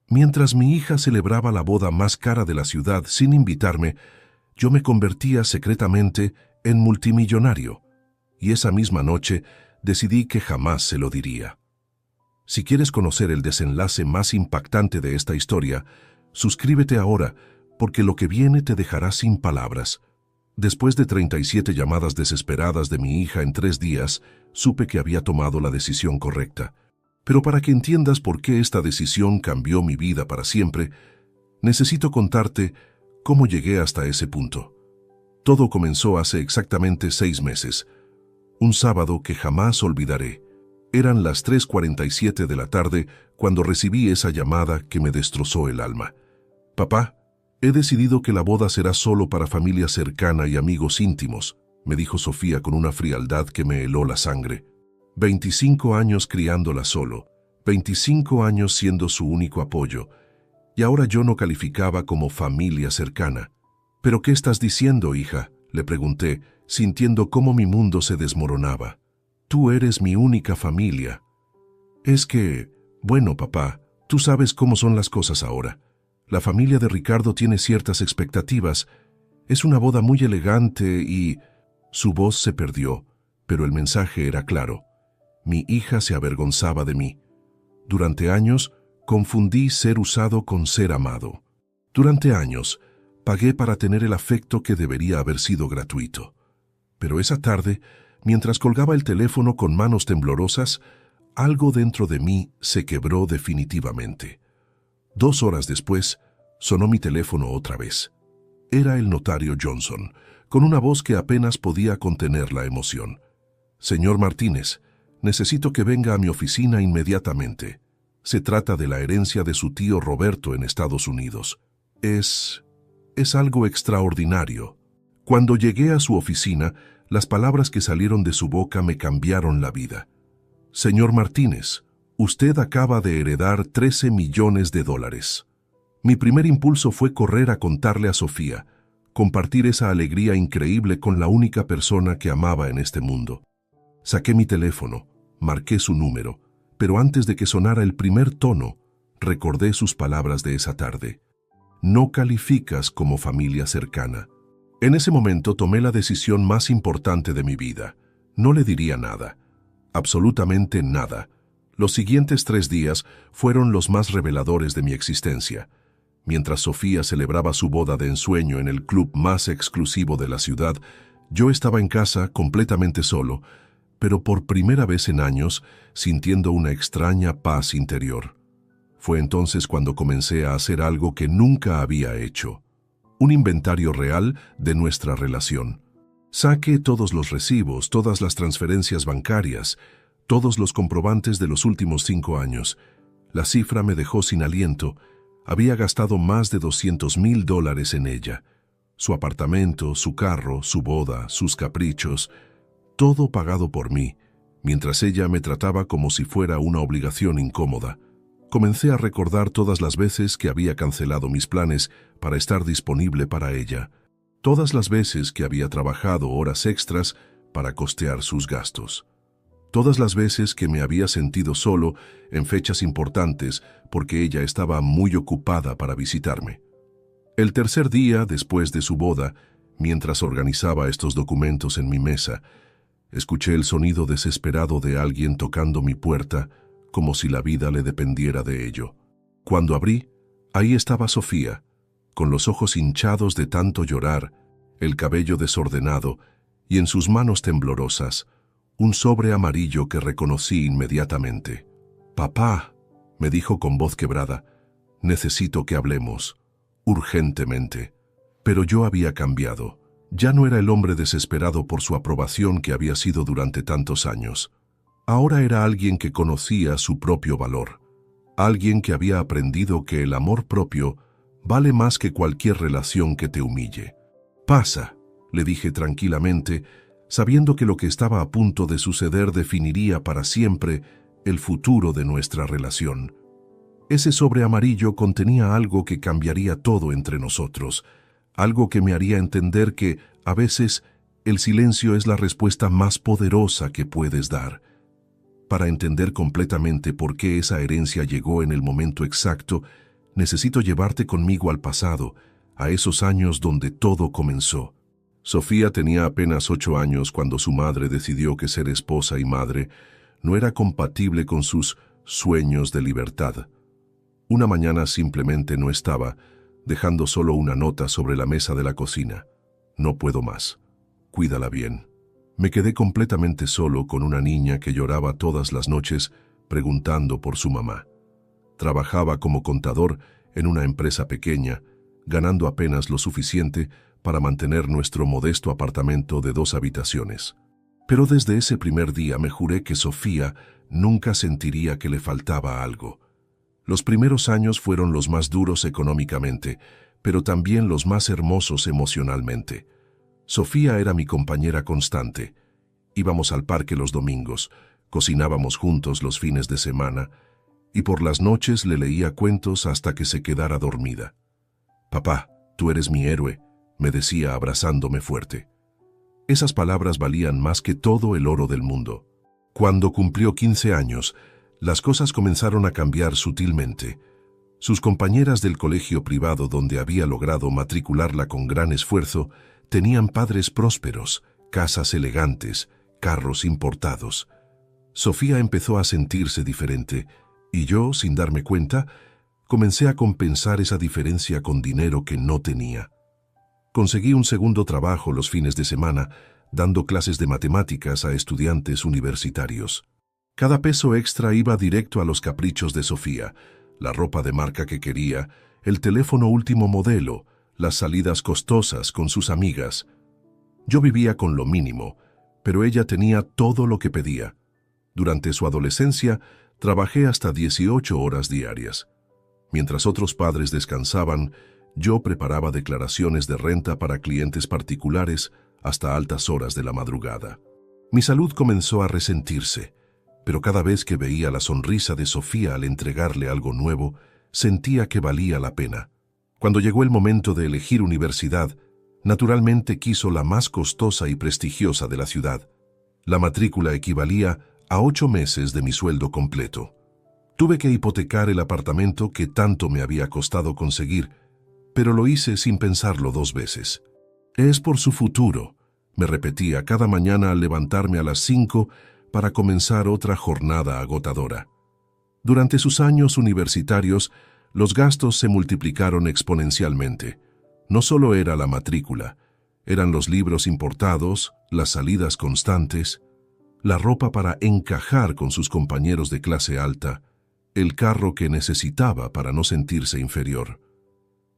Mientras mi hija celebraba la boda más cara de la ciudad sin invitarme, yo me convertía secretamente en multimillonario, y esa misma noche decidí que jamás se lo diría. Si quieres conocer el desenlace más impactante de esta historia, suscríbete ahora, porque lo que viene te dejará sin palabras. Después de 37 llamadas desesperadas de mi hija en 3 días, supe que había tomado la decisión correcta. Pero para que entiendas por qué esta decisión cambió mi vida para siempre, necesito contarte cómo llegué hasta ese punto. Todo comenzó hace exactamente 6 meses. Un sábado que jamás olvidaré. Eran las 3:47 de la tarde cuando recibí esa llamada que me destrozó el alma. «Papá, he decidido que la boda será solo para familia cercana y amigos íntimos», me dijo Sofía con una frialdad que me heló la sangre. 25 años criándola solo, 25 años siendo su único apoyo, y ahora yo no calificaba como familia cercana. «¿Pero qué estás diciendo, hija?», le pregunté, sintiendo cómo mi mundo se desmoronaba. «Tú eres mi única familia». «Es que, bueno, papá, tú sabes cómo son las cosas ahora. La familia de Ricardo tiene ciertas expectativas. Es una boda muy elegante y...» Su voz se perdió, pero el mensaje era claro. Mi hija se avergonzaba de mí. Durante años, confundí ser usado con ser amado. Durante años, pagué para tener el afecto que debería haber sido gratuito. Pero esa tarde, mientras colgaba el teléfono con manos temblorosas, algo dentro de mí se quebró definitivamente. 2 horas después, sonó mi teléfono otra vez. Era el notario Johnson, con una voz que apenas podía contener la emoción. «Señor Martínez, necesito que venga a mi oficina inmediatamente. Se trata de la herencia de su tío Roberto en Estados Unidos. Es algo extraordinario». Cuando llegué a su oficina, las palabras que salieron de su boca me cambiaron la vida. «Señor Martínez, usted acaba de heredar $13 millones. Mi primer impulso fue correr a contarle a Sofía, compartir esa alegría increíble con la única persona que amaba en este mundo. Saqué mi teléfono, marqué su número, pero antes de que sonara el primer tono, recordé sus palabras de esa tarde. «No calificas como familia cercana». En ese momento tomé la decisión más importante de mi vida. No le diría nada, absolutamente nada. Los siguientes 3 días fueron los más reveladores de mi existencia. Mientras Sofía celebraba su boda de ensueño en el club más exclusivo de la ciudad, yo estaba en casa completamente solo, pero por primera vez en años sintiendo una extraña paz interior. Fue entonces cuando comencé a hacer algo que nunca había hecho. Un inventario real de nuestra relación. Saqué todos los recibos, todas las transferencias bancarias, todos los comprobantes de los últimos 5 años. La cifra me dejó sin aliento. Había gastado más de $200,000 en ella. Su apartamento, su carro, su boda, sus caprichos, todo pagado por mí, mientras ella me trataba como si fuera una obligación incómoda. Comencé a recordar todas las veces que había cancelado mis planes para estar disponible para ella, todas las veces que había trabajado horas extras para costear sus gastos, todas las veces que me había sentido solo en fechas importantes porque ella estaba muy ocupada para visitarme. El tercer día después de su boda, mientras organizaba estos documentos en mi mesa, escuché el sonido desesperado de alguien tocando mi puerta, como si la vida le dependiera de ello. Cuando abrí, ahí estaba Sofía, con los ojos hinchados de tanto llorar, el cabello desordenado y en sus manos temblorosas, un sobre amarillo que reconocí inmediatamente. «Papá», me dijo con voz quebrada, «necesito que hablemos, urgentemente». Pero yo había cambiado. Ya no era el hombre desesperado por su aprobación que había sido durante tantos años. Ahora era alguien que conocía su propio valor, alguien que había aprendido que el amor propio vale más que cualquier relación que te humille. «Pasa», le dije tranquilamente, sabiendo que lo que estaba a punto de suceder definiría para siempre el futuro de nuestra relación. Ese sobre amarillo contenía algo que cambiaría todo entre nosotros, algo que me haría entender que, a veces, el silencio es la respuesta más poderosa que puedes dar. Para entender completamente por qué esa herencia llegó en el momento exacto, Necesito llevarte conmigo al pasado, a esos años donde todo comenzó. Sofía tenía apenas 8 años cuando su madre decidió que ser esposa y madre no era compatible con sus sueños de libertad. Una mañana simplemente no estaba, dejando solo una nota sobre la mesa de la cocina. No puedo más. Cuídala bien. Me quedé completamente solo con una niña que lloraba todas las noches preguntando por su mamá. Trabajaba como contador en una empresa pequeña, ganando apenas lo suficiente para mantener nuestro modesto apartamento de 2 habitaciones. Pero desde ese primer día me juré que Sofía nunca sentiría que le faltaba algo. Los primeros años fueron los más duros económicamente, pero también los más hermosos emocionalmente. Sofía era mi compañera constante. Íbamos al parque los domingos, cocinábamos juntos los fines de semana, y por las noches le leía cuentos hasta que se quedara dormida. «Papá, tú eres mi héroe», me decía abrazándome fuerte. Esas palabras valían más que todo el oro del mundo. Cuando cumplió 15 años, las cosas comenzaron a cambiar sutilmente. Sus compañeras del colegio privado donde había logrado matricularla con gran esfuerzo tenían padres prósperos, casas elegantes, carros importados. Sofía empezó a sentirse diferente, y yo, sin darme cuenta, comencé a compensar esa diferencia con dinero que no tenía. Conseguí un segundo trabajo los fines de semana, dando clases de matemáticas a estudiantes universitarios. Cada peso extra iba directo a los caprichos de Sofía, la ropa de marca que quería, el teléfono último modelo, las salidas costosas con sus amigas. Yo vivía con lo mínimo, pero ella tenía todo lo que pedía. Durante su adolescencia, trabajé hasta 18 horas diarias. Mientras otros padres descansaban, yo preparaba declaraciones de renta para clientes particulares hasta altas horas de la madrugada. Mi salud comenzó a resentirse, pero cada vez que veía la sonrisa de Sofía al entregarle algo nuevo, sentía que valía la pena. Cuando llegó el momento de elegir universidad, naturalmente quiso la más costosa y prestigiosa de la ciudad. La matrícula equivalía a 8 meses de mi sueldo completo. Tuve que hipotecar el apartamento que tanto me había costado conseguir, pero lo hice sin pensarlo 2 veces. Es por su futuro, me repetía cada mañana al levantarme a las 5 para comenzar otra jornada agotadora. Durante sus años universitarios, los gastos se multiplicaron exponencialmente. No solo era la matrícula, eran los libros importados, las salidas constantes, la ropa para encajar con sus compañeros de clase alta, el carro que necesitaba para no sentirse inferior.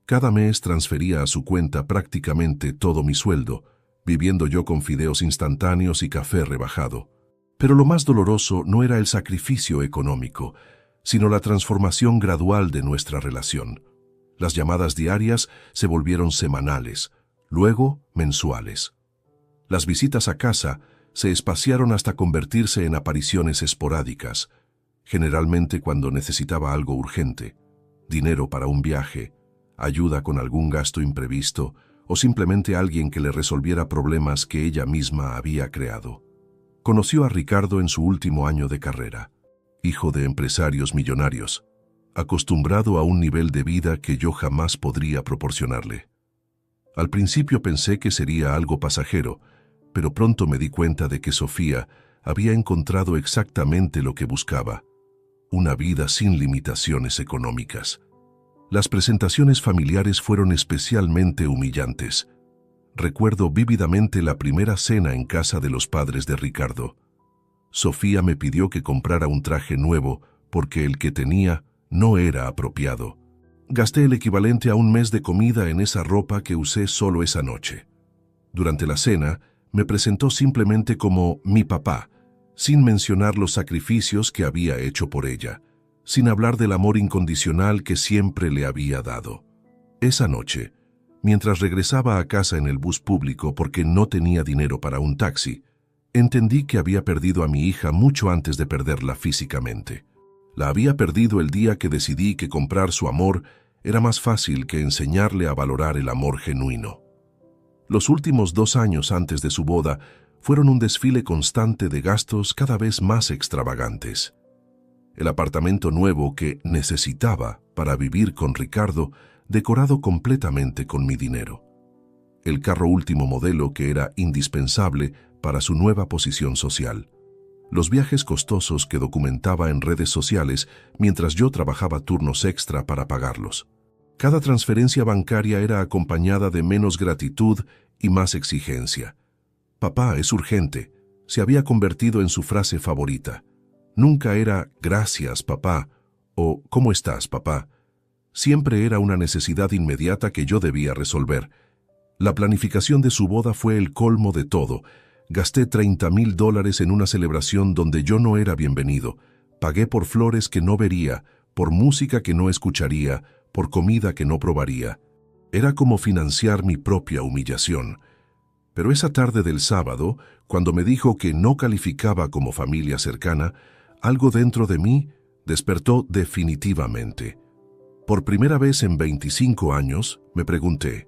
Cada mes transfería a su cuenta prácticamente todo mi sueldo, viviendo yo con fideos instantáneos y café rebajado. Pero lo más doloroso no era el sacrificio económico, sino la transformación gradual de nuestra relación. Las llamadas diarias se volvieron semanales, luego mensuales. Las visitas a casa se espaciaron hasta convertirse en apariciones esporádicas, generalmente cuando necesitaba algo urgente, dinero para un viaje, ayuda con algún gasto imprevisto o simplemente alguien que le resolviera problemas que ella misma había creado. Conoció a Ricardo en su último año de carrera, hijo de empresarios millonarios, acostumbrado a un nivel de vida que yo jamás podría proporcionarle. Al principio pensé que sería algo pasajero, pero pronto me di cuenta de que Sofía había encontrado exactamente lo que buscaba, una vida sin limitaciones económicas. Las presentaciones familiares fueron especialmente humillantes. Recuerdo vívidamente la primera cena en casa de los padres de Ricardo. Sofía me pidió que comprara un traje nuevo porque el que tenía no era apropiado. Gasté el equivalente a un mes de comida en esa ropa que usé solo esa noche. Durante la cena, me presentó simplemente como mi papá, sin mencionar los sacrificios que había hecho por ella, sin hablar del amor incondicional que siempre le había dado. Esa noche, mientras regresaba a casa en el bus público porque no tenía dinero para un taxi, entendí que había perdido a mi hija mucho antes de perderla físicamente. La había perdido el día que decidí que comprar su amor era más fácil que enseñarle a valorar el amor genuino. Los últimos 2 años antes de su boda fueron un desfile constante de gastos cada vez más extravagantes. el apartamento nuevo que necesitaba para vivir con Ricardo, decorado completamente con mi dinero, el carro último modelo que era indispensable para su nueva posición social, los viajes costosos que documentaba en redes sociales mientras yo trabajaba turnos extra para pagarlos. Cada transferencia bancaria era acompañada de menos gratitud y más exigencia. Papá, es urgente, se había convertido en su frase favorita. Nunca era gracias, papá, o ¿cómo estás, papá? Siempre era una necesidad inmediata que yo debía resolver. La planificación de su boda fue el colmo de todo. Gasté $30,000 en una celebración donde yo no era bienvenido. Pagué por flores que no vería, por música que no escucharía, por comida que no probaría. Era como financiar mi propia humillación. Pero esa tarde del sábado, cuando me dijo que no calificaba como familia cercana, algo dentro de mí despertó definitivamente. Por primera vez en 25 años, me pregunté,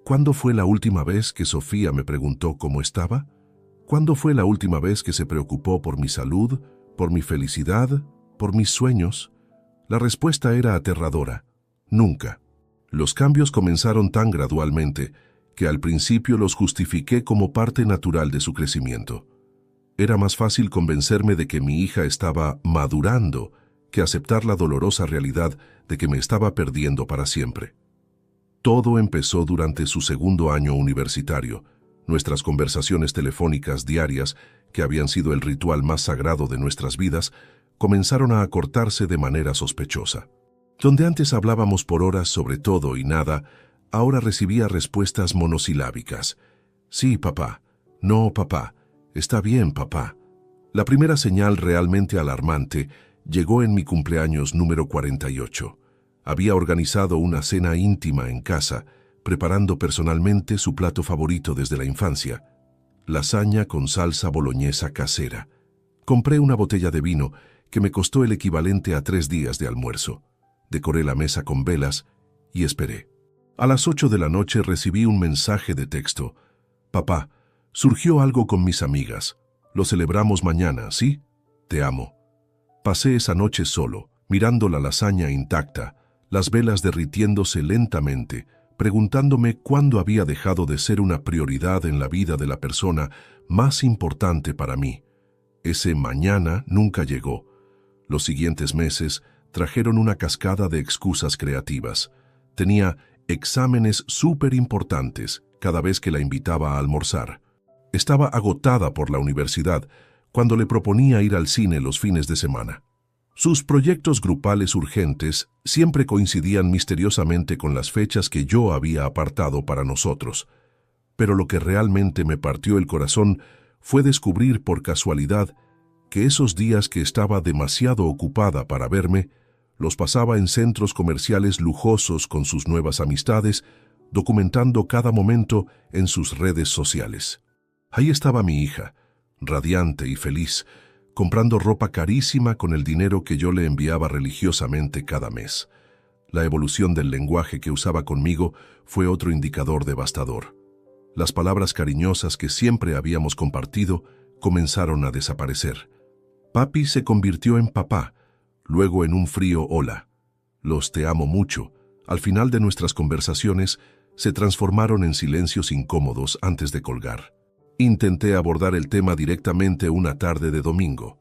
¿cuándo fue la última vez que Sofía me preguntó cómo estaba? ¿Cuándo fue la última vez que se preocupó por mi salud, por mi felicidad, por mis sueños? La respuesta era aterradora. Nunca. Los cambios comenzaron tan gradualmente que al principio los justifiqué como parte natural de su crecimiento. Era más fácil convencerme de que mi hija estaba madurando que aceptar la dolorosa realidad de que me estaba perdiendo para siempre. Todo empezó durante su segundo año universitario. Nuestras conversaciones telefónicas diarias, que habían sido el ritual más sagrado de nuestras vidas, comenzaron a acortarse de manera sospechosa. Donde antes hablábamos por horas sobre todo y nada, ahora recibía respuestas monosilábicas. Sí, papá. No, papá. Está bien, papá. La primera señal realmente alarmante llegó en mi cumpleaños número 48. Había organizado una cena íntima en casa, preparando personalmente su plato favorito desde la infancia, lasaña con salsa boloñesa casera. Compré una botella de vino que me costó el equivalente a 3 días de almuerzo. Decoré la mesa con velas y esperé. A las 8 de la noche recibí un mensaje de texto. Papá, surgió algo con mis amigas. Lo celebramos mañana, ¿sí? Te amo. Pasé esa noche solo, mirando la lasaña intacta, las velas derritiéndose lentamente, preguntándome cuándo había dejado de ser una prioridad en la vida de la persona más importante para mí. Ese mañana nunca llegó. Los siguientes meses trajeron una cascada de excusas creativas. Tenía exámenes súper importantes cada vez que la invitaba a almorzar. Estaba agotada por la universidad cuando le proponía ir al cine los fines de semana. Sus proyectos grupales urgentes siempre coincidían misteriosamente con las fechas que yo había apartado para nosotros. Pero lo que realmente me partió el corazón fue descubrir por casualidad que esos días que estaba demasiado ocupada para verme, los pasaba en centros comerciales lujosos con sus nuevas amistades, documentando cada momento en sus redes sociales. Ahí estaba mi hija, radiante y feliz, comprando ropa carísima con el dinero que yo le enviaba religiosamente cada mes. La evolución del lenguaje que usaba conmigo fue otro indicador devastador. Las palabras cariñosas que siempre habíamos compartido comenzaron a desaparecer. Papi se convirtió en papá, luego en un frío hola. Los te amo mucho, al final de nuestras conversaciones, se transformaron en silencios incómodos antes de colgar. Intenté abordar el tema directamente una tarde de domingo.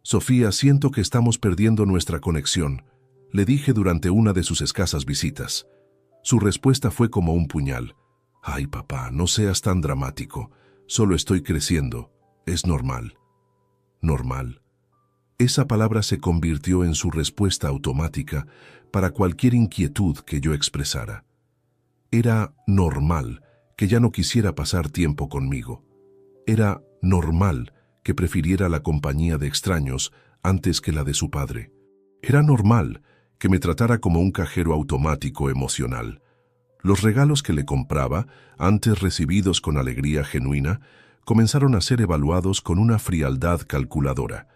Sofía, siento que estamos perdiendo nuestra conexión, le dije durante una de sus escasas visitas. Su respuesta fue como un puñal. Ay, papá, no seas tan dramático. Solo estoy creciendo. Es normal. Normal. Esa palabra se convirtió en su respuesta automática para cualquier inquietud que yo expresara. Era normal que ya no quisiera pasar tiempo conmigo. Era normal que prefiriera la compañía de extraños antes que la de su padre. Era normal que me tratara como un cajero automático emocional. Los regalos que le compraba, antes recibidos con alegría genuina, comenzaron a ser evaluados con una frialdad calculadora.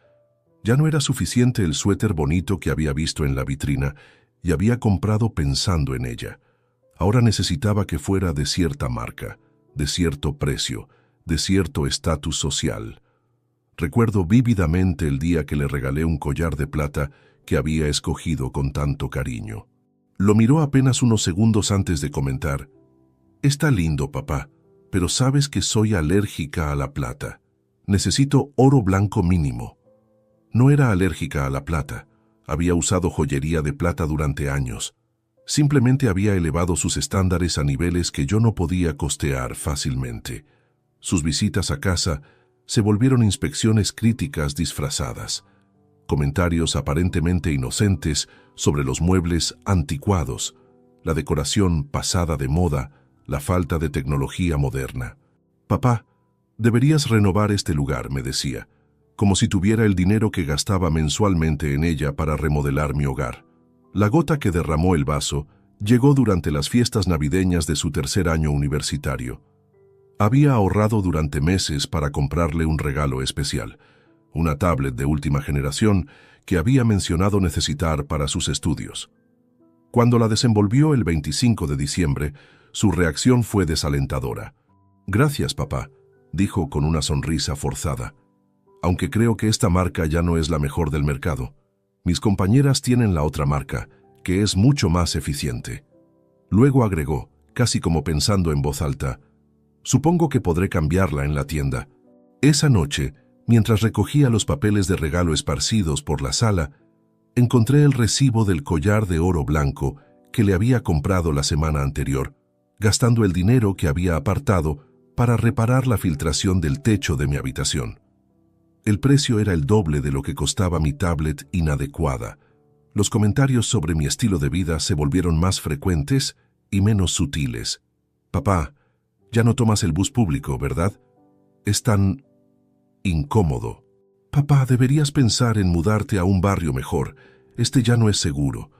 Ya no era suficiente el suéter bonito que había visto en la vitrina y había comprado pensando en ella. Ahora necesitaba que fuera de cierta marca, de cierto precio, de cierto estatus social. Recuerdo vívidamente el día que le regalé un collar de plata que había escogido con tanto cariño. Lo miró apenas unos segundos antes de comentar: «Está lindo, papá, pero sabes que soy alérgica a la plata. Necesito oro blanco mínimo». No era alérgica a la plata. Había usado joyería de plata durante años. Simplemente había elevado sus estándares a niveles que yo no podía costear fácilmente. Sus visitas a casa se volvieron inspecciones críticas disfrazadas. Comentarios aparentemente inocentes sobre los muebles anticuados, la decoración pasada de moda, la falta de tecnología moderna. «Papá, deberías renovar este lugar», me decía, como si tuviera el dinero que gastaba mensualmente en ella para remodelar mi hogar. La gota que derramó el vaso llegó durante las fiestas navideñas de su tercer año universitario. Había ahorrado durante meses para comprarle un regalo especial, una tablet de última generación que había mencionado necesitar para sus estudios. Cuando la desenvolvió el 25 de diciembre, su reacción fue desalentadora. «Gracias, papá», dijo con una sonrisa forzada. «Aunque creo que esta marca ya no es la mejor del mercado. Mis compañeras tienen la otra marca, que es mucho más eficiente». Luego agregó, casi como pensando en voz alta: «Supongo que podré cambiarla en la tienda». Esa noche, mientras recogía los papeles de regalo esparcidos por la sala, encontré el recibo del collar de oro blanco que le había comprado la semana anterior, gastando el dinero que había apartado para reparar la filtración del techo de mi habitación. El precio era el doble de lo que costaba mi tablet inadecuada. Los comentarios sobre mi estilo de vida se volvieron más frecuentes y menos sutiles. «Papá, ya no tomas el bus público, ¿verdad? Es tan incómodo». «Papá, deberías pensar en mudarte a un barrio mejor. Este ya no es seguro».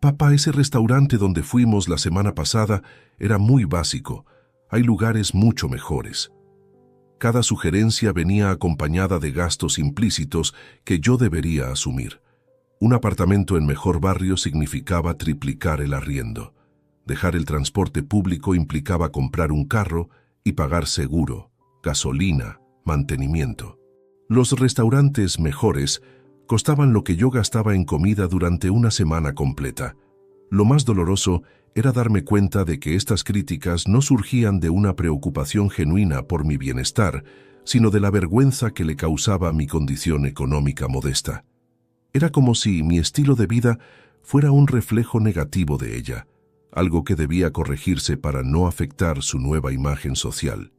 «Papá, ese restaurante donde fuimos la semana pasada era muy básico. Hay lugares mucho mejores». Cada sugerencia venía acompañada de gastos implícitos que yo debería asumir. Un apartamento en mejor barrio significaba triplicar el arriendo. Dejar el transporte público implicaba comprar un carro y pagar seguro, gasolina, mantenimiento. Los restaurantes mejores costaban lo que yo gastaba en comida durante una semana completa. Lo más doloroso era darme cuenta de que estas críticas no surgían de una preocupación genuina por mi bienestar, sino de la vergüenza que le causaba mi condición económica modesta. Era como si mi estilo de vida fuera un reflejo negativo de ella, algo que debía corregirse para no afectar su nueva imagen social.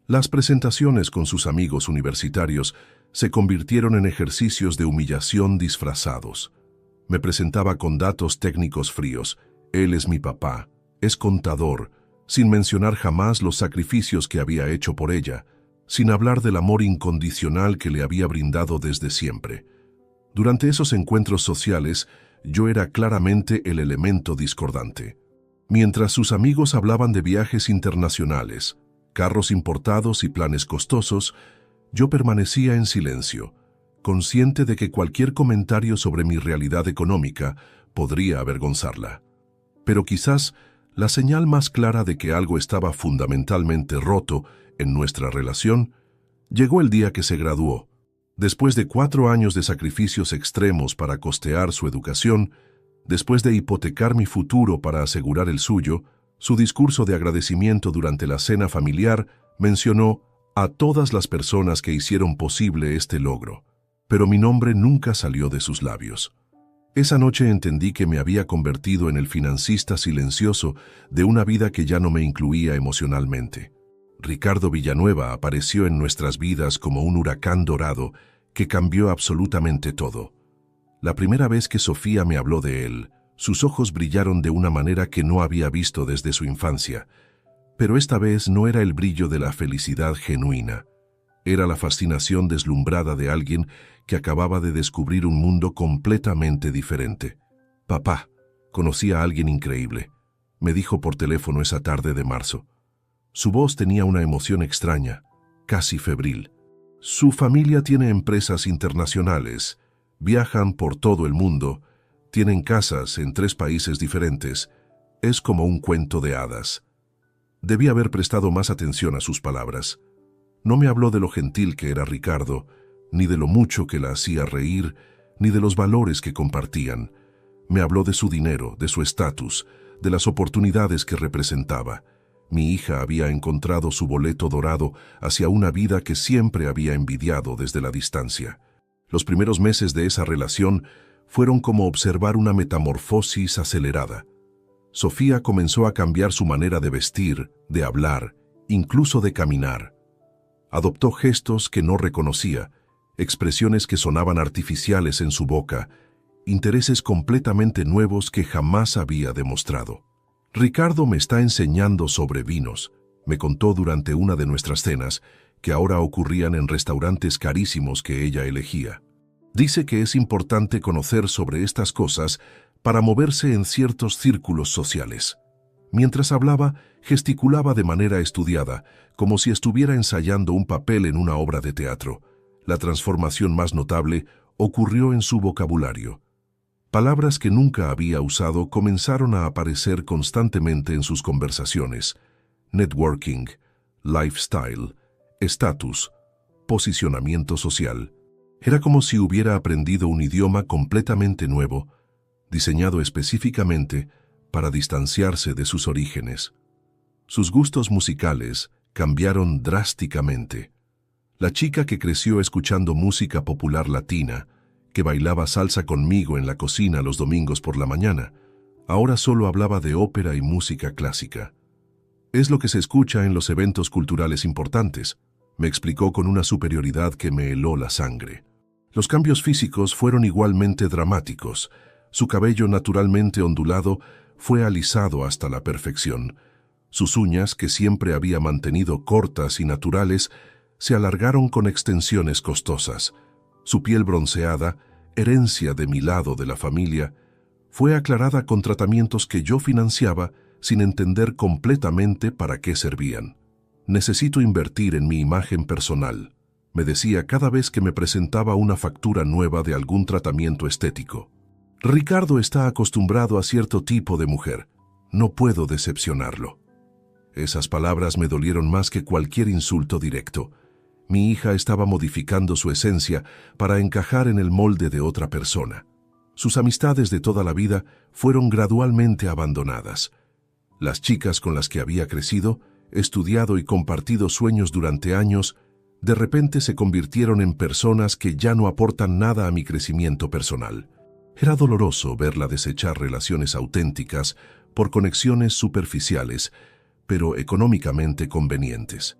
Las presentaciones con sus amigos universitarios se convirtieron en ejercicios de humillación disfrazados. Me presentaba con datos técnicos fríos: «Él es mi papá, es contador», sin mencionar jamás los sacrificios que había hecho por ella, sin hablar del amor incondicional que le había brindado desde siempre. Durante esos encuentros sociales, yo era claramente el elemento discordante. Mientras sus amigos hablaban de viajes internacionales, carros importados y planes costosos, yo permanecía en silencio, consciente de que cualquier comentario sobre mi realidad económica podría avergonzarla. Pero quizás la señal más clara de que algo estaba fundamentalmente roto en nuestra relación llegó el día que se graduó. Después de 4 años de sacrificios extremos para costear su educación, después de hipotecar mi futuro para asegurar el suyo, su discurso de agradecimiento durante la cena familiar mencionó a todas las personas que hicieron posible este logro, pero mi nombre nunca salió de sus labios. Esa noche entendí que me había convertido en el financista silencioso de una vida que ya no me incluía emocionalmente. Ricardo Villanueva apareció en nuestras vidas como un huracán dorado que cambió absolutamente todo. La primera vez que Sofía me habló de él, sus ojos brillaron de una manera que no había visto desde su infancia. Pero esta vez no era el brillo de la felicidad genuina. Era la fascinación deslumbrada de alguien que acababa de descubrir un mundo completamente diferente. «Papá, conocí a alguien increíble», me dijo por teléfono esa tarde de marzo. Su voz tenía una emoción extraña, casi febril. «Su familia tiene empresas internacionales, viajan por todo el mundo, tienen casas en 3 países diferentes. Es como un cuento de hadas». Debí haber prestado más atención a sus palabras. No me habló de lo gentil que era Ricardo, ni de lo mucho que la hacía reír, ni de los valores que compartían. Me habló de su dinero, de su estatus, de las oportunidades que representaba. Mi hija había encontrado su boleto dorado hacia una vida que siempre había envidiado desde la distancia. Los primeros meses de esa relación fueron como observar una metamorfosis acelerada. Sofía comenzó a cambiar su manera de vestir, de hablar, incluso de caminar. Adoptó gestos que no reconocía, expresiones que sonaban artificiales en su boca, intereses completamente nuevos que jamás había demostrado. Ricardo me está enseñando sobre vinos, me contó durante una de nuestras cenas, que ahora ocurrían en restaurantes carísimos que ella elegía. Dice que es importante conocer sobre estas cosas para moverse en ciertos círculos sociales. Mientras hablaba, gesticulaba de manera estudiada, como si estuviera ensayando un papel en una obra de teatro. La transformación más notable ocurrió en su vocabulario. Palabras que nunca había usado comenzaron a aparecer constantemente en sus conversaciones. Networking, lifestyle, estatus, posicionamiento social. Era como si hubiera aprendido un idioma completamente nuevo, diseñado específicamente para distanciarse de sus orígenes. Sus gustos musicales cambiaron drásticamente. La chica que creció escuchando música popular latina, que bailaba salsa conmigo en la cocina los domingos por la mañana, ahora solo hablaba de ópera y música clásica. Es lo que se escucha en los eventos culturales importantes, me explicó con una superioridad que me heló la sangre. Los cambios físicos fueron igualmente dramáticos. Su cabello naturalmente ondulado fue alisado hasta la perfección. Sus uñas, que siempre había mantenido cortas y naturales, se alargaron con extensiones costosas. Su piel bronceada, herencia de mi lado de la familia, fue aclarada con tratamientos que yo financiaba sin entender completamente para qué servían. Necesito invertir en mi imagen personal, me decía cada vez que me presentaba una factura nueva de algún tratamiento estético. Ricardo está acostumbrado a cierto tipo de mujer. No puedo decepcionarlo. Esas palabras me dolieron más que cualquier insulto directo. Mi hija estaba modificando su esencia para encajar en el molde de otra persona. Sus amistades de toda la vida fueron gradualmente abandonadas. Las chicas con las que había crecido, estudiado y compartido sueños durante años, de repente se convirtieron en personas que ya no aportan nada a mi crecimiento personal. Era doloroso verla desechar relaciones auténticas por conexiones superficiales, pero económicamente convenientes.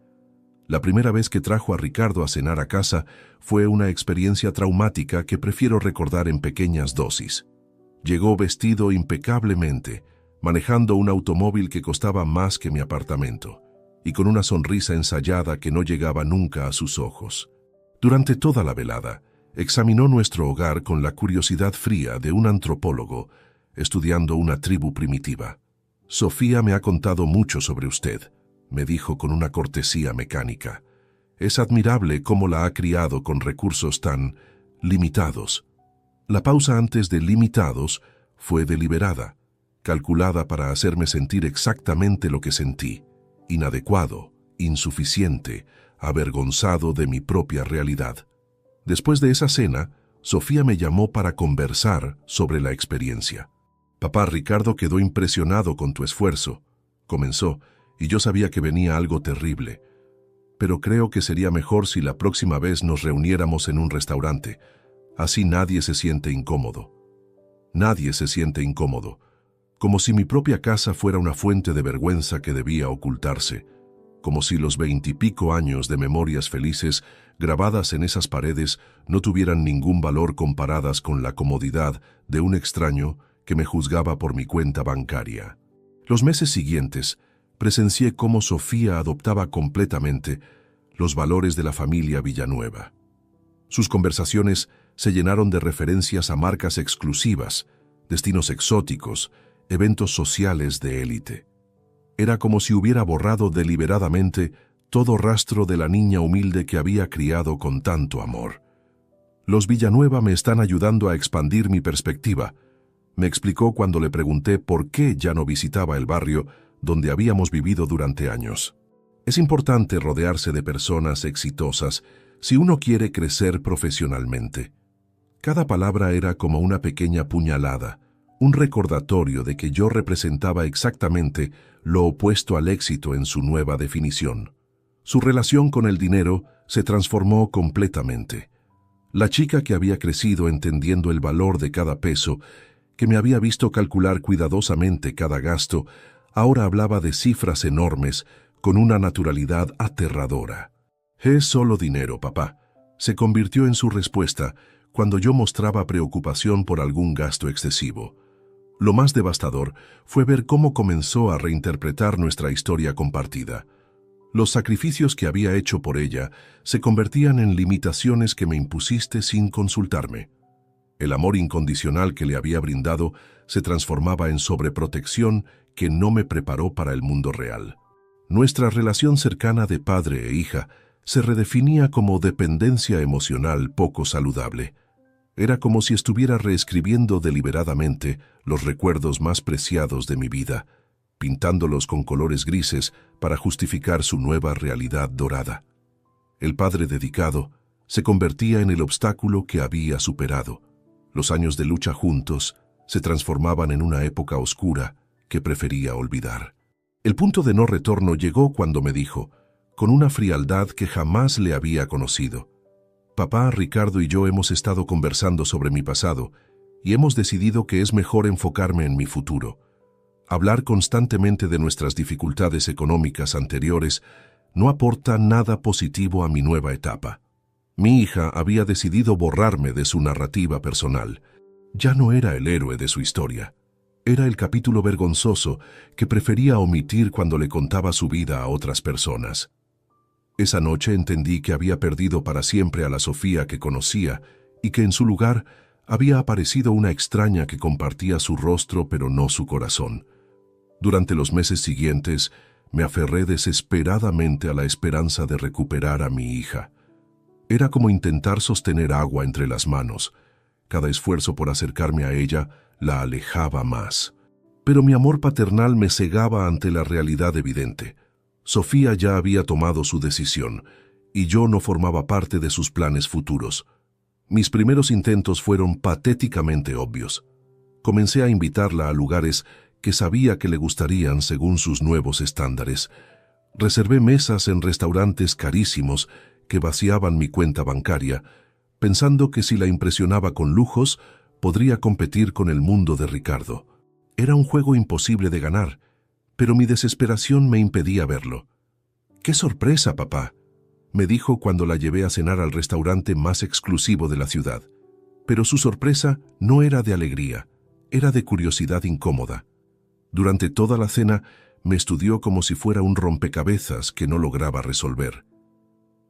La primera vez que trajo a Ricardo a cenar a casa fue una experiencia traumática que prefiero recordar en pequeñas dosis. Llegó vestido impecablemente, manejando un automóvil que costaba más que mi apartamento, y con una sonrisa ensayada que no llegaba nunca a sus ojos. Durante toda la velada, examinó nuestro hogar con la curiosidad fría de un antropólogo, estudiando una tribu primitiva. Sofía me ha contado mucho sobre usted, me dijo con una cortesía mecánica. Es admirable cómo la ha criado con recursos tan limitados. La pausa antes de limitados fue deliberada, calculada para hacerme sentir exactamente lo que sentí: inadecuado, insuficiente, avergonzado de mi propia realidad. Después de esa cena, Sofía me llamó para conversar sobre la experiencia. Papá, Ricardo quedó impresionado con tu esfuerzo, comenzó, y yo sabía que venía algo terrible. Pero creo que sería mejor si la próxima vez nos reuniéramos en un restaurante. Así nadie se siente incómodo. Nadie se siente incómodo. Como si mi propia casa fuera una fuente de vergüenza que debía ocultarse. Como si los 20 y pico años de memorias felices grabadas en esas paredes no tuvieran ningún valor comparadas con la comodidad de un extraño que me juzgaba por mi cuenta bancaria. Los meses siguientes, presencié cómo Sofía adoptaba completamente los valores de la familia Villanueva. Sus conversaciones se llenaron de referencias a marcas exclusivas, destinos exóticos, eventos sociales de élite. Era como si hubiera borrado deliberadamente todo rastro de la niña humilde que había criado con tanto amor. Los Villanueva me están ayudando a expandir mi perspectiva, me explicó cuando le pregunté por qué ya no visitaba el barrio donde habíamos vivido durante años. Es importante rodearse de personas exitosas si uno quiere crecer profesionalmente. Cada palabra era como una pequeña puñalada, un recordatorio de que yo representaba exactamente lo opuesto al éxito en su nueva definición. Su relación con el dinero se transformó completamente. La chica que había crecido entendiendo el valor de cada peso, que me había visto calcular cuidadosamente cada gasto, ahora hablaba de cifras enormes con una naturalidad aterradora. «Es solo dinero, papá», se convirtió en su respuesta cuando yo mostraba preocupación por algún gasto excesivo. Lo más devastador fue ver cómo comenzó a reinterpretar nuestra historia compartida. Los sacrificios que había hecho por ella se convertían en limitaciones que me impusiste sin consultarme. El amor incondicional que le había brindado se transformaba en sobreprotección que no me preparó para el mundo real. Nuestra relación cercana de padre e hija se redefinía como dependencia emocional poco saludable. Era como si estuviera reescribiendo deliberadamente los recuerdos más preciados de mi vida, pintándolos con colores grises para justificar su nueva realidad dorada. El padre dedicado se convertía en el obstáculo que había superado. Los años de lucha juntos se transformaban en una época oscura que prefería olvidar. El punto de no retorno llegó cuando me dijo, con una frialdad que jamás le había conocido: «Papá, Ricardo y yo hemos estado conversando sobre mi pasado y hemos decidido que es mejor enfocarme en mi futuro. Hablar constantemente de nuestras dificultades económicas anteriores no aporta nada positivo a mi nueva etapa». Mi hija había decidido borrarme de su narrativa personal. Ya no era el héroe de su historia. Era el capítulo vergonzoso que prefería omitir cuando le contaba su vida a otras personas. Esa noche entendí que había perdido para siempre a la Sofía que conocía y que en su lugar había aparecido una extraña que compartía su rostro pero no su corazón. Durante los meses siguientes me aferré desesperadamente a la esperanza de recuperar a mi hija. Era como intentar sostener agua entre las manos. Cada esfuerzo por acercarme a ella la alejaba más. Pero mi amor paternal me cegaba ante la realidad evidente. Sofía ya había tomado su decisión, y yo no formaba parte de sus planes futuros. Mis primeros intentos fueron patéticamente obvios. Comencé a invitarla a lugares que sabía que le gustarían según sus nuevos estándares. Reservé mesas en restaurantes carísimos que vaciaban mi cuenta bancaria, pensando que si la impresionaba con lujos, podría competir con el mundo de Ricardo. Era un juego imposible de ganar, pero mi desesperación me impedía verlo. «¡Qué sorpresa, papá!», me dijo cuando la llevé a cenar al restaurante más exclusivo de la ciudad. Pero su sorpresa no era de alegría, era de curiosidad incómoda. Durante toda la cena me estudió como si fuera un rompecabezas que no lograba resolver.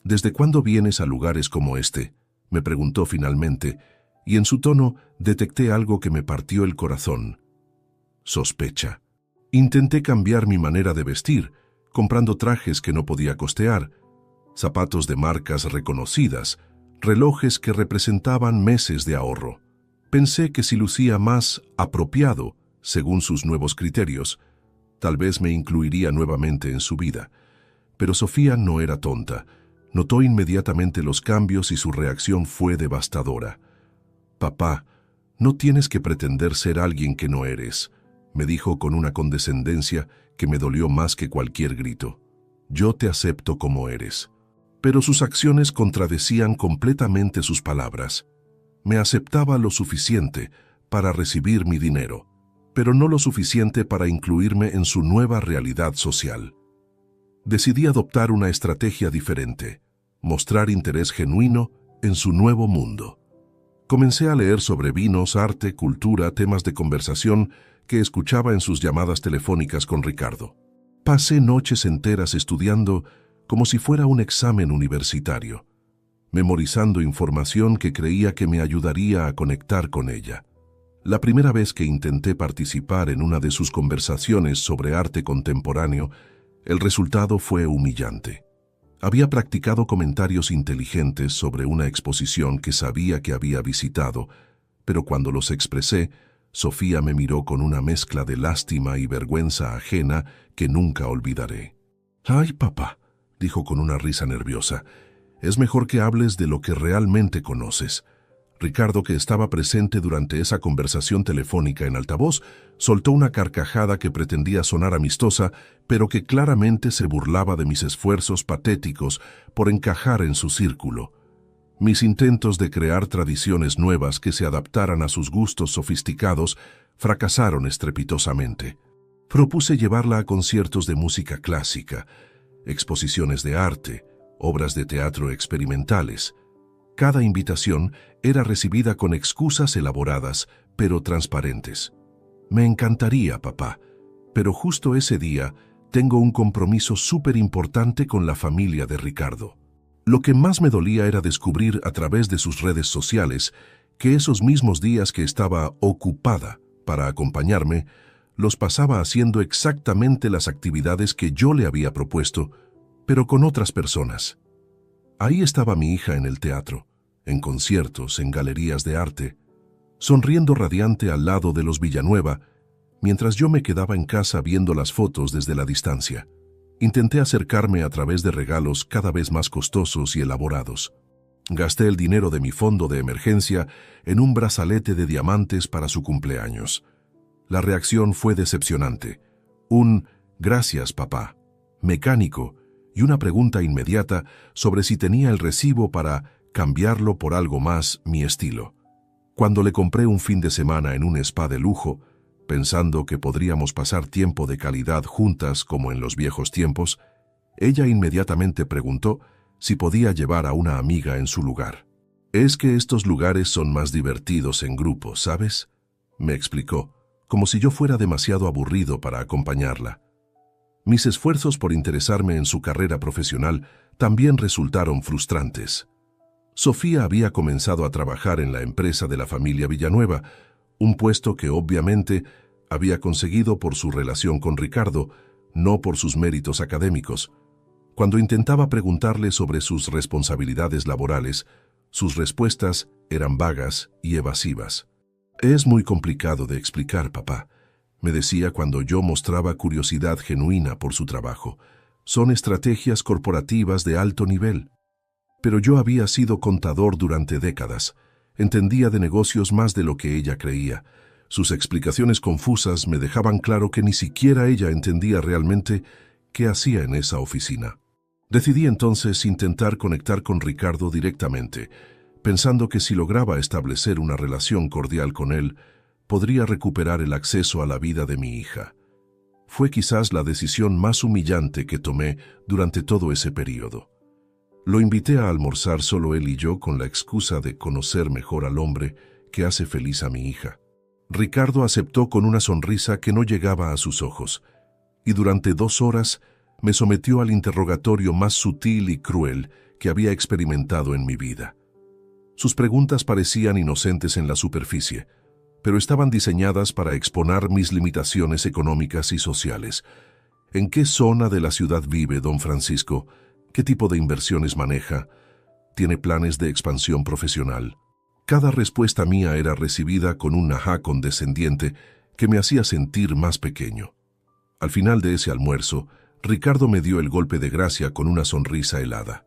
«¿Desde cuándo vienes a lugares como este?», me preguntó finalmente, y en su tono detecté algo que me partió el corazón. Sospecha. Intenté cambiar mi manera de vestir, comprando trajes que no podía costear, zapatos de marcas reconocidas, relojes que representaban meses de ahorro. Pensé que si lucía más apropiado, según sus nuevos criterios, tal vez me incluiría nuevamente en su vida. Pero Sofía no era tonta. Notó inmediatamente los cambios y su reacción fue devastadora. «Papá, no tienes que pretender ser alguien que no eres», me dijo con una condescendencia que me dolió más que cualquier grito. «Yo te acepto como eres». Pero sus acciones contradecían completamente sus palabras. Me aceptaba lo suficiente para recibir mi dinero, pero no lo suficiente para incluirme en su nueva realidad social. Decidí adoptar una estrategia diferente, mostrar interés genuino en su nuevo mundo. Comencé a leer sobre vinos, arte, cultura, temas de conversación que escuchaba en sus llamadas telefónicas con Ricardo. Pasé noches enteras estudiando como si fuera un examen universitario, memorizando información que creía que me ayudaría a conectar con ella. La primera vez que intenté participar en una de sus conversaciones sobre arte contemporáneo, el resultado fue humillante. Había practicado comentarios inteligentes sobre una exposición que sabía que había visitado, pero cuando los expresé, Sofía me miró con una mezcla de lástima y vergüenza ajena que nunca olvidaré. «Ay, papá», dijo con una risa nerviosa, Es mejor que hables de lo que realmente conoces. Ricardo, que estaba presente durante esa conversación telefónica en altavoz, soltó una carcajada que pretendía sonar amistosa, pero que claramente se burlaba de mis esfuerzos patéticos por encajar en su círculo. Mis intentos de crear tradiciones nuevas que se adaptaran a sus gustos sofisticados fracasaron estrepitosamente. Propuse llevarla a conciertos de música clásica, exposiciones de arte, obras de teatro experimentales. Cada invitación era recibida con excusas elaboradas, pero transparentes. Me encantaría, papá, pero justo ese día tengo un compromiso súper importante con la familia de Ricardo. Lo que más me dolía era descubrir a través de sus redes sociales que esos mismos días que estaba ocupada para acompañarme, los pasaba haciendo exactamente las actividades que yo le había propuesto, pero con otras personas. Ahí estaba mi hija en el teatro, en conciertos, en galerías de arte, sonriendo radiante al lado de los Villanueva, mientras yo me quedaba en casa viendo las fotos desde la distancia. Intenté acercarme a través de regalos cada vez más costosos y elaborados. Gasté el dinero de mi fondo de emergencia en un brazalete de diamantes para su cumpleaños. La reacción fue decepcionante. Un «gracias, papá», mecánico, y una pregunta inmediata sobre si tenía el recibo para cambiarlo por algo más mi estilo. Cuando le compré un fin de semana en un spa de lujo, pensando que podríamos pasar tiempo de calidad juntas como en los viejos tiempos, ella inmediatamente preguntó si podía llevar a una amiga en su lugar. «Es que estos lugares son más divertidos en grupo, ¿sabes?», me explicó, como si yo fuera demasiado aburrido para acompañarla. Mis esfuerzos por interesarme en su carrera profesional también resultaron frustrantes. Sofía había comenzado a trabajar en la empresa de la familia Villanueva, un puesto que obviamente había conseguido por su relación con Ricardo, no por sus méritos académicos. Cuando intentaba preguntarle sobre sus responsabilidades laborales, sus respuestas eran vagas y evasivas. «Es muy complicado de explicar, papá», me decía cuando yo mostraba curiosidad genuina por su trabajo. «Son estrategias corporativas de alto nivel». Pero yo había sido contador durante décadas. Entendía de negocios más de lo que ella creía. Sus explicaciones confusas me dejaban claro que ni siquiera ella entendía realmente qué hacía en esa oficina. Decidí entonces intentar conectar con Ricardo directamente, pensando que si lograba establecer una relación cordial con él, podría recuperar el acceso a la vida de mi hija. Fue quizás la decisión más humillante que tomé durante todo ese periodo. Lo invité a almorzar solo él y yo con la excusa de conocer mejor al hombre que hace feliz a mi hija. Ricardo aceptó con una sonrisa que no llegaba a sus ojos, y durante 2 horas me sometió al interrogatorio más sutil y cruel que había experimentado en mi vida. Sus preguntas parecían inocentes en la superficie, pero estaban diseñadas para exponer mis limitaciones económicas y sociales. ¿En qué zona de la ciudad vive don Francisco? ¿Qué tipo de inversiones maneja? ¿Tiene planes de expansión profesional? Cada respuesta mía era recibida con un ajá condescendiente que me hacía sentir más pequeño. Al final de ese almuerzo, Ricardo me dio el golpe de gracia con una sonrisa helada.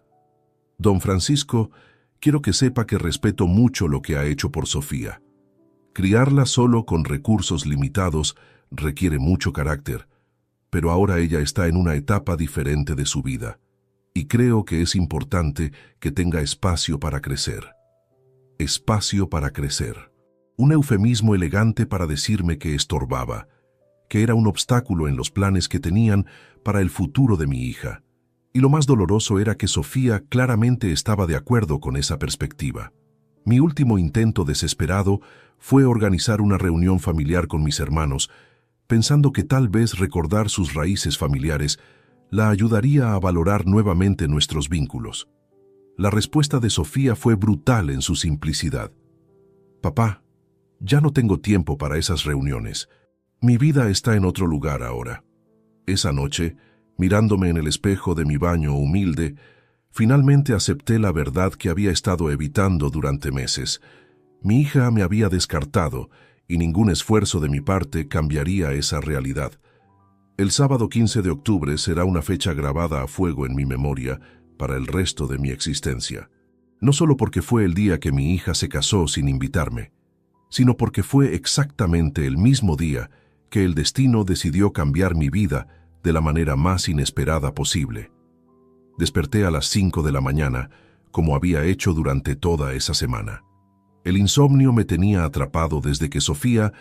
«Don Francisco, quiero que sepa que respeto mucho lo que ha hecho por Sofía. Criarla solo con recursos limitados requiere mucho carácter, pero ahora ella está en una etapa diferente de su vida, y creo que es importante que tenga espacio para crecer». Espacio para crecer. Un eufemismo elegante para decirme que estorbaba, que era un obstáculo en los planes que tenían para el futuro de mi hija. Y lo más doloroso era que Sofía claramente estaba de acuerdo con esa perspectiva. Mi último intento desesperado fue organizar una reunión familiar con mis hermanos, pensando que tal vez recordar sus raíces familiares la ayudaría a valorar nuevamente nuestros vínculos. La respuesta de Sofía fue brutal en su simplicidad. «Papá, ya no tengo tiempo para esas reuniones. Mi vida está en otro lugar ahora». Esa noche, mirándome en el espejo de mi baño humilde, finalmente acepté la verdad que había estado evitando durante meses. Mi hija me había descartado y ningún esfuerzo de mi parte cambiaría esa realidad. El sábado 15 de octubre será una fecha grabada a fuego en mi memoria para el resto de mi existencia. No solo porque fue el día que mi hija se casó sin invitarme, sino porque fue exactamente el mismo día que el destino decidió cambiar mi vida de la manera más inesperada posible. Desperté a las 5 de la mañana, como había hecho durante toda esa semana. El insomnio me tenía atrapado desde que Sofía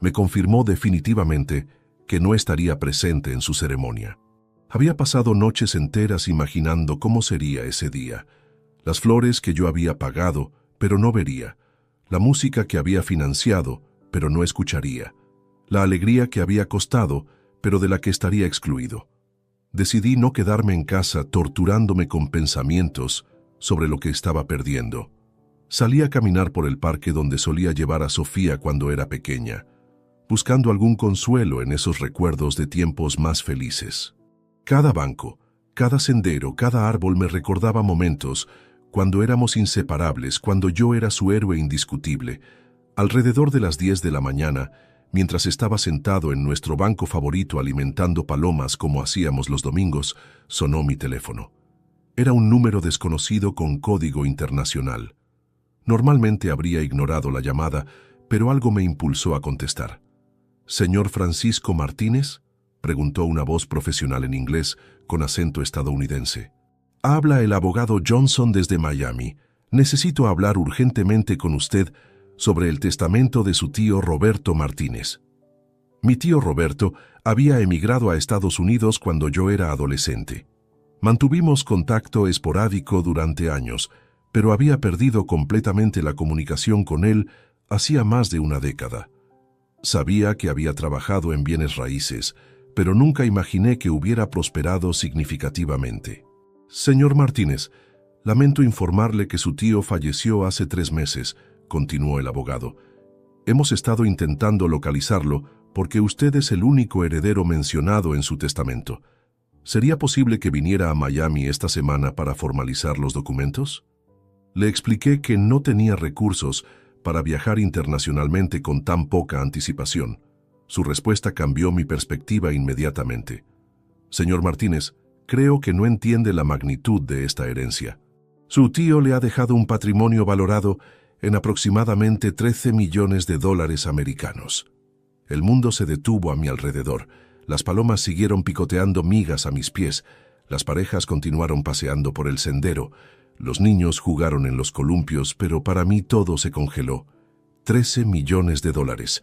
me confirmó definitivamente que no estaría presente en su ceremonia. Había pasado noches enteras imaginando cómo sería ese día, las flores que yo había pagado, pero no vería, la música que había financiado, pero no escucharía, la alegría que había costado, pero de la que estaría excluido. Decidí no quedarme en casa torturándome con pensamientos sobre lo que estaba perdiendo. Salí a caminar por el parque donde solía llevar a Sofía cuando era pequeña, buscando algún consuelo en esos recuerdos de tiempos más felices. Cada banco, cada sendero, cada árbol me recordaba momentos cuando éramos inseparables, cuando yo era su héroe indiscutible. Alrededor de las 10 de la mañana, mientras estaba sentado en nuestro banco favorito alimentando palomas como hacíamos los domingos, sonó mi teléfono. Era un número desconocido con código internacional. Normalmente habría ignorado la llamada, pero algo me impulsó a contestar. «¿Señor Francisco Martínez?», preguntó una voz profesional en inglés con acento estadounidense. «Habla el abogado Johnson desde Miami. Necesito hablar urgentemente con usted sobre el testamento de su tío Roberto Martínez». Mi tío Roberto había emigrado a Estados Unidos cuando yo era adolescente. Mantuvimos contacto esporádico durante años, pero había perdido completamente la comunicación con él hacía más de una década. Sabía que había trabajado en bienes raíces, pero nunca imaginé que hubiera prosperado significativamente. «Señor Martínez, lamento informarle que su tío falleció hace 3 meses», continuó el abogado. «Hemos estado intentando localizarlo porque usted es el único heredero mencionado en su testamento. ¿Sería posible que viniera a Miami esta semana para formalizar los documentos?» Le expliqué que no tenía recursos para viajar internacionalmente con tan poca anticipación. Su respuesta cambió mi perspectiva inmediatamente. «Señor Martínez, creo que no entiende la magnitud de esta herencia. Su tío le ha dejado un patrimonio valorado en aproximadamente 13 millones de dólares americanos». El mundo se detuvo a mi alrededor. Las palomas siguieron picoteando migas a mis pies. Las parejas continuaron paseando por el sendero. Los niños jugaron en los columpios, pero para mí todo se congeló. 13 millones de dólares.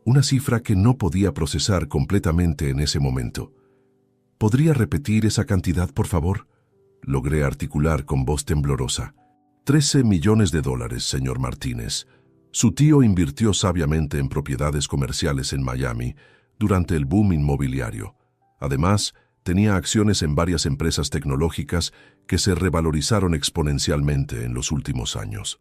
Una cifra que no podía procesar completamente en ese momento. «¿Podría repetir esa cantidad, por favor?», logré articular con voz temblorosa. 13 millones de dólares, señor Martínez. Su tío invirtió sabiamente en propiedades comerciales en Miami durante el boom inmobiliario. Además, tenía acciones en varias empresas tecnológicas que se revalorizaron exponencialmente en los últimos años.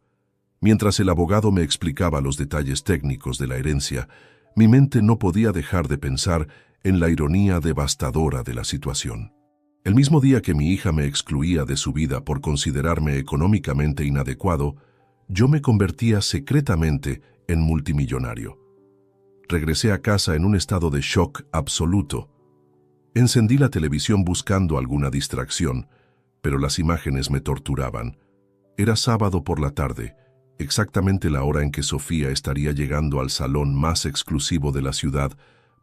Mientras el abogado me explicaba los detalles técnicos de la herencia, mi mente no podía dejar de pensar en la ironía devastadora de la situación. El mismo día que mi hija me excluía de su vida por considerarme económicamente inadecuado, yo me convertía secretamente en multimillonario. Regresé a casa en un estado de shock absoluto. Encendí la televisión buscando alguna distracción, pero las imágenes me torturaban. Era sábado por la tarde, exactamente la hora en que Sofía estaría llegando al salón más exclusivo de la ciudad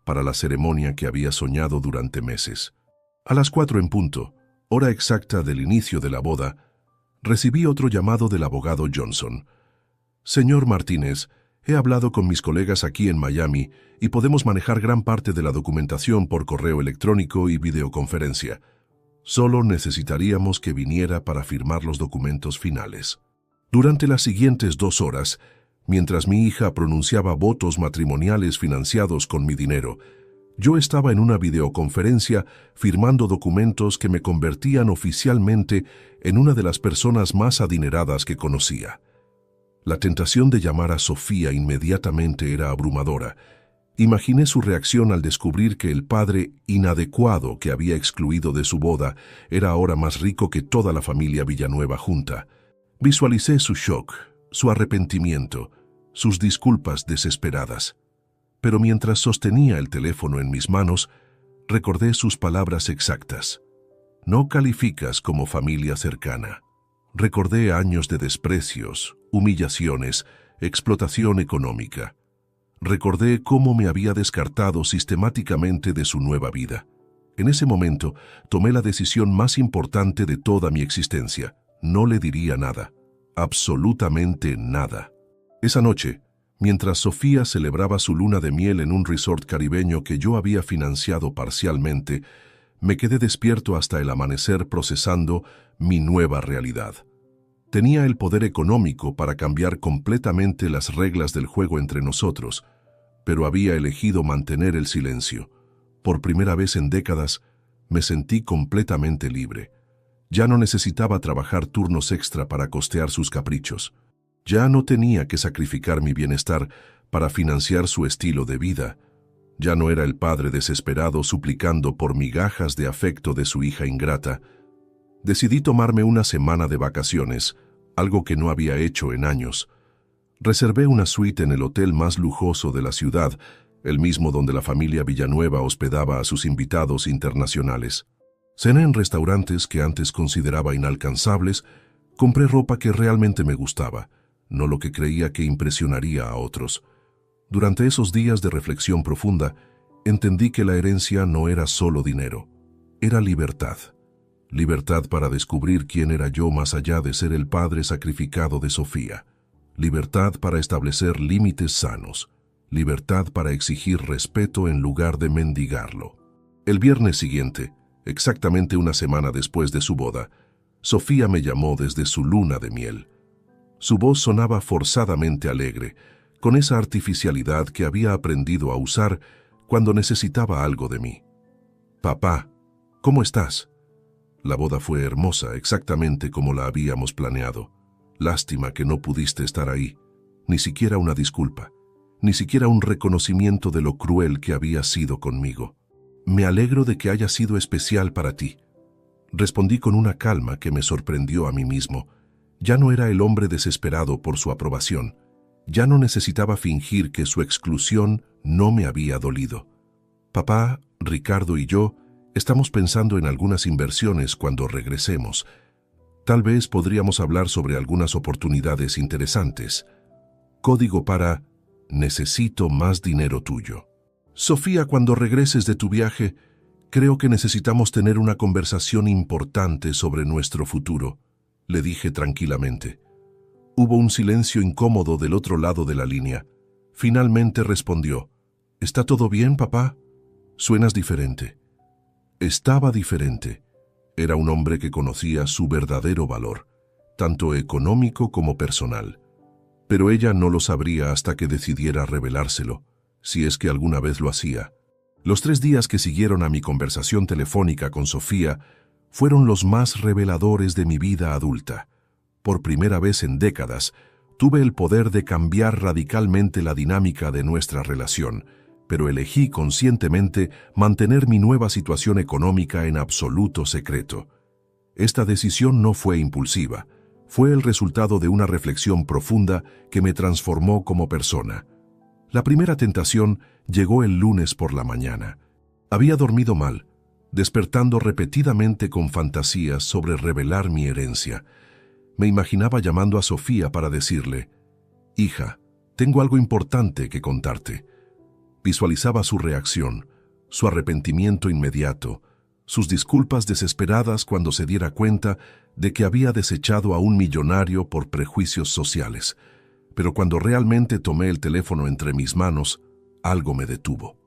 para la ceremonia que había soñado durante meses. A las 4 en punto, hora exacta del inicio de la boda, recibí otro llamado del abogado Johnson. «Señor Martínez, he hablado con mis colegas aquí en Miami y podemos manejar gran parte de la documentación por correo electrónico y videoconferencia. Solo necesitaríamos que viniera para firmar los documentos finales». Durante las siguientes 2 horas, mientras mi hija pronunciaba votos matrimoniales financiados con mi dinero, yo estaba en una videoconferencia firmando documentos que me convertían oficialmente en una de las personas más adineradas que conocía. La tentación de llamar a Sofía inmediatamente era abrumadora. Imaginé su reacción al descubrir que el padre inadecuado que había excluido de su boda era ahora más rico que toda la familia Villanueva junta. Visualicé su shock, su arrepentimiento, sus disculpas desesperadas. Pero mientras sostenía el teléfono en mis manos, recordé sus palabras exactas. No calificas como familia cercana. Recordé años de desprecios, humillaciones, explotación económica. Recordé cómo me había descartado sistemáticamente de su nueva vida. En ese momento, tomé la decisión más importante de toda mi existencia. No le diría nada. Absolutamente nada. Esa noche, mientras Sofía celebraba su luna de miel en un resort caribeño que yo había financiado parcialmente, me quedé despierto hasta el amanecer procesando mi nueva realidad. Tenía el poder económico para cambiar completamente las reglas del juego entre nosotros, pero había elegido mantener el silencio. Por primera vez en décadas, me sentí completamente libre. Ya no necesitaba trabajar turnos extra para costear sus caprichos. Ya no tenía que sacrificar mi bienestar para financiar su estilo de vida. Ya no era el padre desesperado suplicando por migajas de afecto de su hija ingrata. Decidí tomarme una semana de vacaciones, algo que no había hecho en años. Reservé una suite en el hotel más lujoso de la ciudad, el mismo donde la familia Villanueva hospedaba a sus invitados internacionales. Cené en restaurantes que antes consideraba inalcanzables, compré ropa que realmente me gustaba, no lo que creía que impresionaría a otros. Durante esos días de reflexión profunda, entendí que la herencia no era solo dinero, era libertad. Libertad para descubrir quién era yo más allá de ser el padre sacrificado de Sofía. Libertad para establecer límites sanos. Libertad para exigir respeto en lugar de mendigarlo. El viernes siguiente, exactamente una semana después de su boda, Sofía me llamó desde su luna de miel. Su voz sonaba forzadamente alegre, con esa artificialidad que había aprendido a usar cuando necesitaba algo de mí. «Papá, ¿cómo estás?» La boda fue hermosa, exactamente como la habíamos planeado. Lástima que no pudiste estar ahí. Ni siquiera una disculpa. Ni siquiera un reconocimiento de lo cruel que había sido conmigo. «Me alegro de que haya sido especial para ti», respondí con una calma que me sorprendió a mí mismo. Ya no era el hombre desesperado por su aprobación. Ya no necesitaba fingir que su exclusión no me había dolido. «Papá, Ricardo y yo estamos pensando en algunas inversiones cuando regresemos. Tal vez podríamos hablar sobre algunas oportunidades interesantes. Código para necesito más dinero tuyo. Sofía, cuando regreses de tu viaje, creo que necesitamos tener una conversación importante sobre nuestro futuro», le dije tranquilamente. Hubo un silencio incómodo del otro lado de la línea. Finalmente respondió: «¿Está todo bien, papá? Suenas diferente». Estaba diferente. Era un hombre que conocía su verdadero valor, tanto económico como personal. Pero ella no lo sabría hasta que decidiera revelárselo, si es que alguna vez lo hacía. Los 3 días que siguieron a mi conversación telefónica con Sofía fueron los más reveladores de mi vida adulta. Por primera vez en décadas, tuve el poder de cambiar radicalmente la dinámica de nuestra relación, pero elegí conscientemente mantener mi nueva situación económica en absoluto secreto. Esta decisión no fue impulsiva, fue el resultado de una reflexión profunda que me transformó como persona. La primera tentación llegó el lunes por la mañana. Había dormido mal, despertando repetidamente con fantasías sobre revelar mi herencia. Me imaginaba llamando a Sofía para decirle: «Hija, tengo algo importante que contarte». Visualizaba su reacción, su arrepentimiento inmediato, sus disculpas desesperadas cuando se diera cuenta de que había desechado a un millonario por prejuicios sociales. Pero cuando realmente tomé el teléfono entre mis manos, algo me detuvo.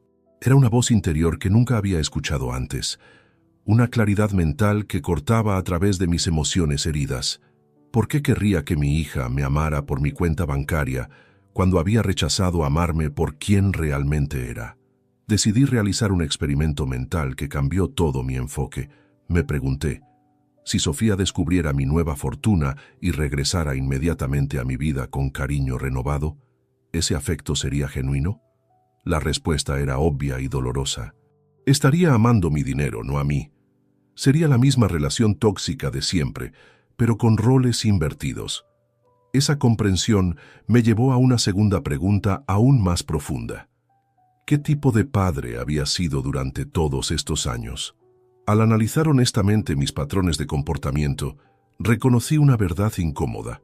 Era una voz interior que nunca había escuchado antes, una claridad mental que cortaba a través de mis emociones heridas. ¿Por qué querría que mi hija me amara por mi cuenta bancaria cuando había rechazado amarme por quien realmente era? Decidí realizar un experimento mental que cambió todo mi enfoque. Me pregunté: si Sofía descubriera mi nueva fortuna y regresara inmediatamente a mi vida con cariño renovado, ¿ese afecto sería genuino? La respuesta era obvia y dolorosa. Estaría amando mi dinero, no a mí. Sería la misma relación tóxica de siempre, pero con roles invertidos. Esa comprensión me llevó a una segunda pregunta aún más profunda. ¿Qué tipo de padre había sido durante todos estos años? Al analizar honestamente mis patrones de comportamiento, reconocí una verdad incómoda.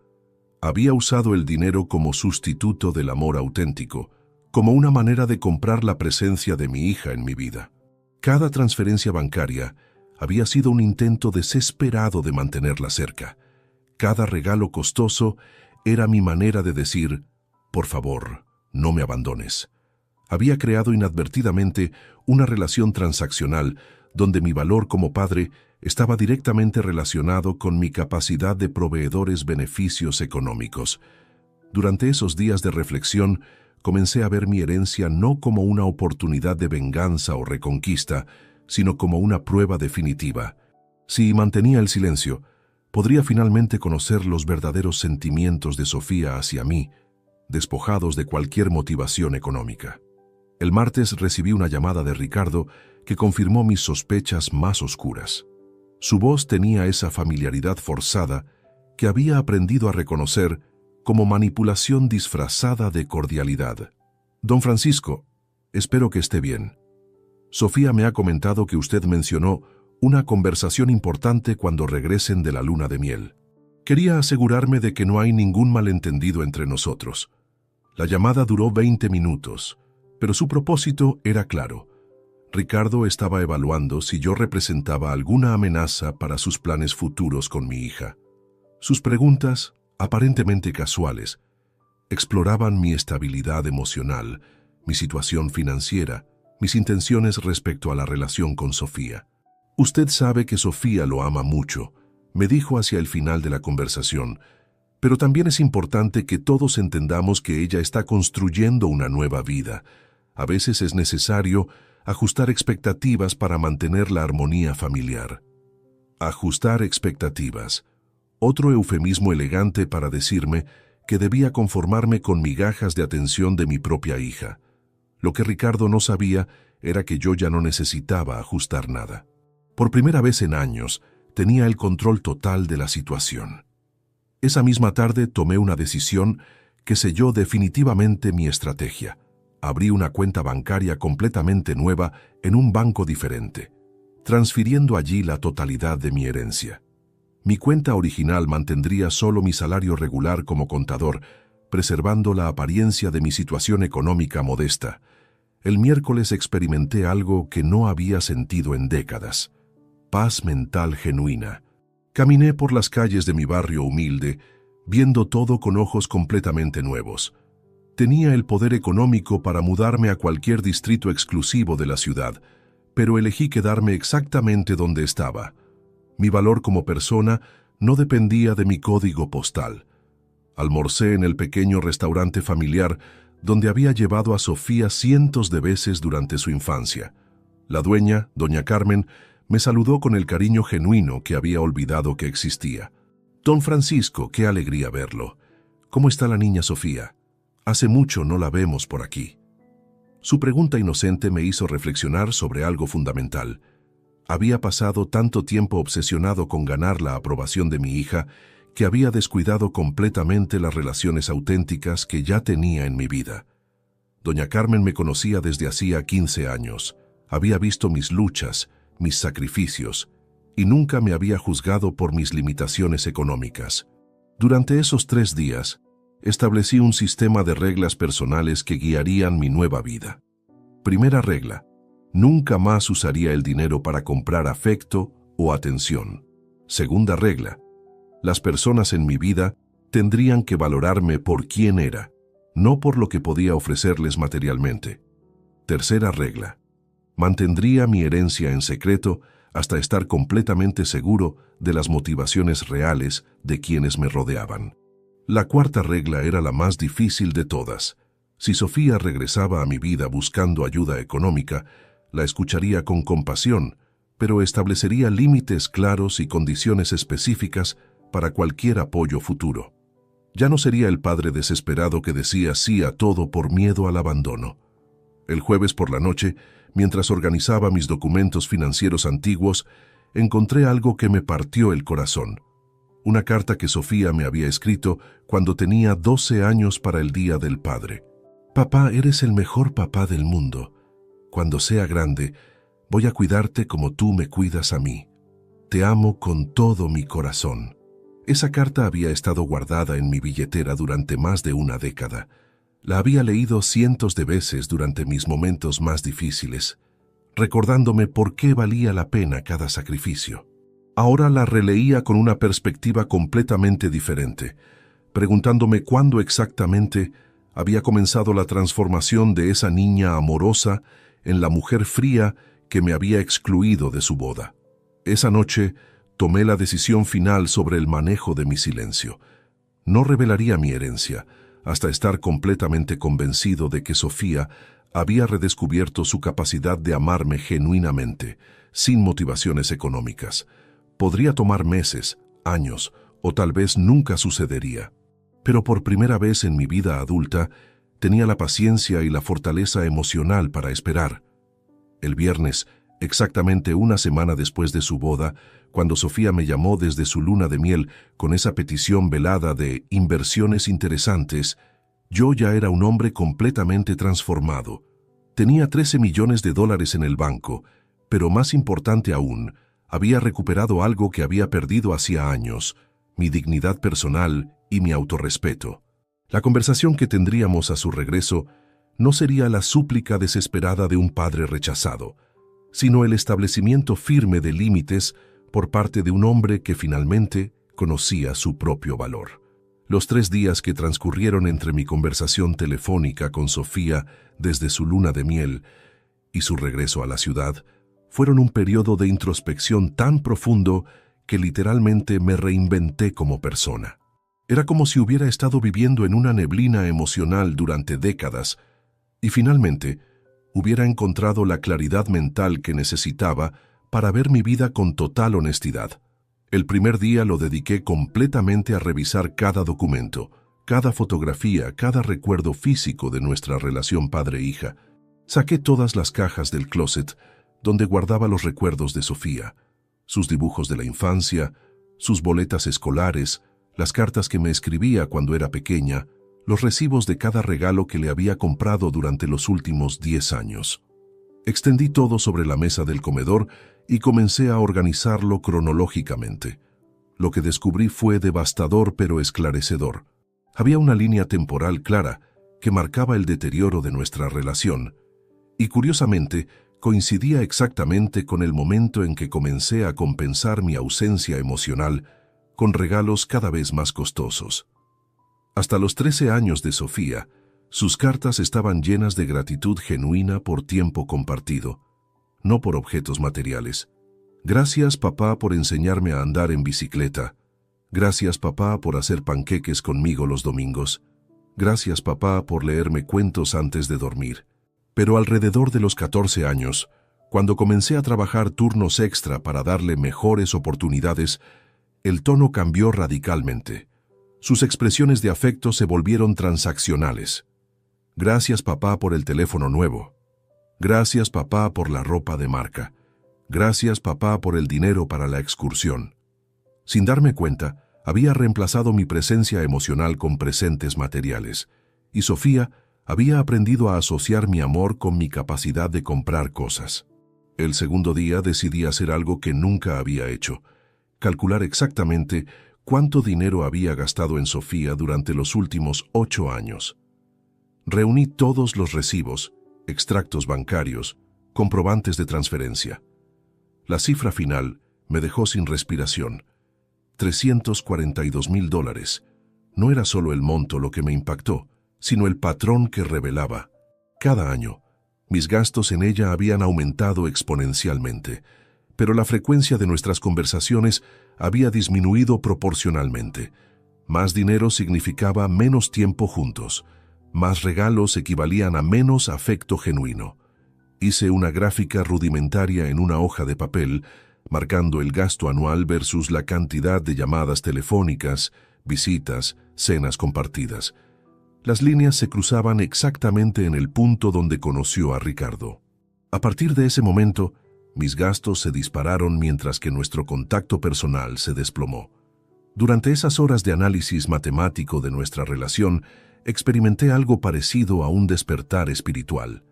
Había usado el dinero como sustituto del amor auténtico, como una manera de comprar la presencia de mi hija en mi vida. Cada transferencia bancaria había sido un intento desesperado de mantenerla cerca. Cada regalo costoso era mi manera de decir, por favor, no me abandones. Había creado inadvertidamente una relación transaccional donde mi valor como padre estaba directamente relacionado con mi capacidad de proveedores beneficios económicos. Durante esos días de reflexión, comencé a ver mi herencia no como una oportunidad de venganza o reconquista, sino como una prueba definitiva. Si mantenía el silencio, podría finalmente conocer los verdaderos sentimientos de Sofía hacia mí, despojados de cualquier motivación económica. El martes recibí una llamada de Ricardo que confirmó mis sospechas más oscuras. Su voz tenía esa familiaridad forzada que había aprendido a reconocer como manipulación disfrazada de cordialidad. Don Francisco, espero que esté bien. Sofía me ha comentado que usted mencionó una conversación importante cuando regresen de la luna de miel. Quería asegurarme de que no hay ningún malentendido entre nosotros. La llamada duró 20 minutos, pero su propósito era claro. Ricardo estaba evaluando si yo representaba alguna amenaza para sus planes futuros con mi hija. Sus preguntas, aparentemente casuales, exploraban mi estabilidad emocional, mi situación financiera, mis intenciones respecto a la relación con Sofía. Usted sabe que Sofía lo ama mucho, me dijo hacia el final de la conversación, pero también es importante que todos entendamos que ella está construyendo una nueva vida. A veces es necesario ajustar expectativas para mantener la armonía familiar. Ajustar expectativas. Otro eufemismo elegante para decirme que debía conformarme con migajas de atención de mi propia hija. Lo que Ricardo no sabía era que yo ya no necesitaba ajustar nada. Por primera vez en años, tenía el control total de la situación. Esa misma tarde tomé una decisión que selló definitivamente mi estrategia. Abrí una cuenta bancaria completamente nueva en un banco diferente, transfiriendo allí la totalidad de mi herencia. Mi cuenta original mantendría solo mi salario regular como contador, preservando la apariencia de mi situación económica modesta. El miércoles experimenté algo que no había sentido en décadas: paz mental genuina. Caminé por las calles de mi barrio humilde, viendo todo con ojos completamente nuevos. Tenía el poder económico para mudarme a cualquier distrito exclusivo de la ciudad, pero elegí quedarme exactamente donde estaba. Mi valor como persona no dependía de mi código postal. Almorcé en el pequeño restaurante familiar donde había llevado a Sofía cientos de veces durante su infancia. La dueña, doña Carmen, me saludó con el cariño genuino que había olvidado que existía. Don Francisco, qué alegría verlo. ¿Cómo está la niña Sofía? Hace mucho no la vemos por aquí. Su pregunta inocente me hizo reflexionar sobre algo fundamental. Había pasado tanto tiempo obsesionado con ganar la aprobación de mi hija que había descuidado completamente las relaciones auténticas que ya tenía en mi vida. Doña Carmen me conocía desde hacía 15 años. Había visto mis luchas, mis sacrificios, y nunca me había juzgado por mis limitaciones económicas. Durante esos 3 días, establecí un sistema de reglas personales que guiarían mi nueva vida. Primera regla: nunca más usaría el dinero para comprar afecto o atención. Segunda regla: las personas en mi vida tendrían que valorarme por quién era, no por lo que podía ofrecerles materialmente. Tercera regla: mantendría mi herencia en secreto hasta estar completamente seguro de las motivaciones reales de quienes me rodeaban. La cuarta regla era la más difícil de todas. Si Sofía regresaba a mi vida buscando ayuda económica, la escucharía con compasión, pero establecería límites claros y condiciones específicas para cualquier apoyo futuro. Ya no sería el padre desesperado que decía sí a todo por miedo al abandono. El jueves por la noche, mientras organizaba mis documentos financieros antiguos, encontré algo que me partió el corazón. Una carta que Sofía me había escrito cuando tenía 12 años para el Día del Padre. Papá, eres el mejor papá del mundo. Cuando sea grande, Voy a cuidarte como tú me cuidas a mí. Te amo con todo mi corazón. Esa carta había estado guardada en mi billetera durante más de una década. La había leído cientos de veces durante mis momentos más difíciles, recordándome por qué valía la pena cada sacrificio. Ahora la releía con una perspectiva completamente diferente, preguntándome cuándo exactamente había comenzado la transformación de esa niña amorosa en la mujer fría que me había excluido de su boda. Esa noche tomé la decisión final sobre el manejo de mi silencio. No revelaría mi herencia hasta estar completamente convencido de que Sofía había redescubierto su capacidad de amarme genuinamente, sin motivaciones económicas. Podría tomar meses, años, o tal vez nunca sucedería. Pero por primera vez en mi vida adulta, tenía la paciencia y la fortaleza emocional para esperar. El viernes, exactamente una semana después de su boda, cuando Sofía me llamó desde su luna de miel con esa petición velada de inversiones interesantes, yo ya era un hombre completamente transformado. Tenía 13 millones de dólares en el banco, pero más importante aún, había recuperado algo que había perdido hacía años, mi dignidad personal y mi autorrespeto. La conversación que tendríamos a su regreso no sería la súplica desesperada de un padre rechazado, sino el establecimiento firme de límites por parte de un hombre que finalmente conocía su propio valor. Los 3 días que transcurrieron entre mi conversación telefónica con Sofía desde su luna de miel y su regreso a la ciudad fueron un periodo de introspección tan profundo que literalmente me reinventé como persona. Era como si hubiera estado viviendo en una neblina emocional durante décadas y finalmente hubiera encontrado la claridad mental que necesitaba para ver mi vida con total honestidad. El primer día lo dediqué completamente a revisar cada documento, cada fotografía, cada recuerdo físico de nuestra relación padre-hija. Saqué todas las cajas del closet donde guardaba los recuerdos de Sofía, sus dibujos de la infancia, sus boletas escolares, las cartas que me escribía cuando era pequeña, los recibos de cada regalo que le había comprado durante los últimos 10 años. Extendí todo sobre la mesa del comedor y comencé a organizarlo cronológicamente. Lo que descubrí fue devastador pero esclarecedor. Había una línea temporal clara que marcaba el deterioro de nuestra relación, y curiosamente coincidía exactamente con el momento en que comencé a compensar mi ausencia emocional con regalos cada vez más costosos. Hasta los 13 años de Sofía, sus cartas estaban llenas de gratitud genuina por tiempo compartido, no por objetos materiales. Gracias, papá, por enseñarme a andar en bicicleta. Gracias, papá, por hacer panqueques conmigo los domingos. Gracias, papá, por leerme cuentos antes de dormir. Pero alrededor de los 14 años, cuando comencé a trabajar turnos extra para darle mejores oportunidades, el tono cambió radicalmente. Sus expresiones de afecto se volvieron transaccionales. Gracias, papá, por el teléfono nuevo. Gracias, papá, por la ropa de marca. Gracias, papá, por el dinero para la excursión. Sin darme cuenta, había reemplazado mi presencia emocional con presentes materiales, y Sofía había aprendido a asociar mi amor con mi capacidad de comprar cosas. El segundo día decidí hacer algo que nunca había hecho: calcular exactamente cuánto dinero había gastado en Sofía durante los últimos 8 años. Reuní todos los recibos, extractos bancarios, comprobantes de transferencia. La cifra final me dejó sin respiración. $342,000. No era solo el monto lo que me impactó, sino el patrón que revelaba. Cada año, mis gastos en ella habían aumentado exponencialmente, pero la frecuencia de nuestras conversaciones había disminuido proporcionalmente. Más dinero significaba menos tiempo juntos. Más regalos equivalían a menos afecto genuino. Hice una gráfica rudimentaria en una hoja de papel, marcando el gasto anual versus la cantidad de llamadas telefónicas, visitas, cenas compartidas. Las líneas se cruzaban exactamente en el punto donde conoció a Ricardo. A partir de ese momento, mis gastos se dispararon mientras que nuestro contacto personal se desplomó. Durante esas horas de análisis matemático de nuestra relación, experimenté algo parecido a un despertar espiritual.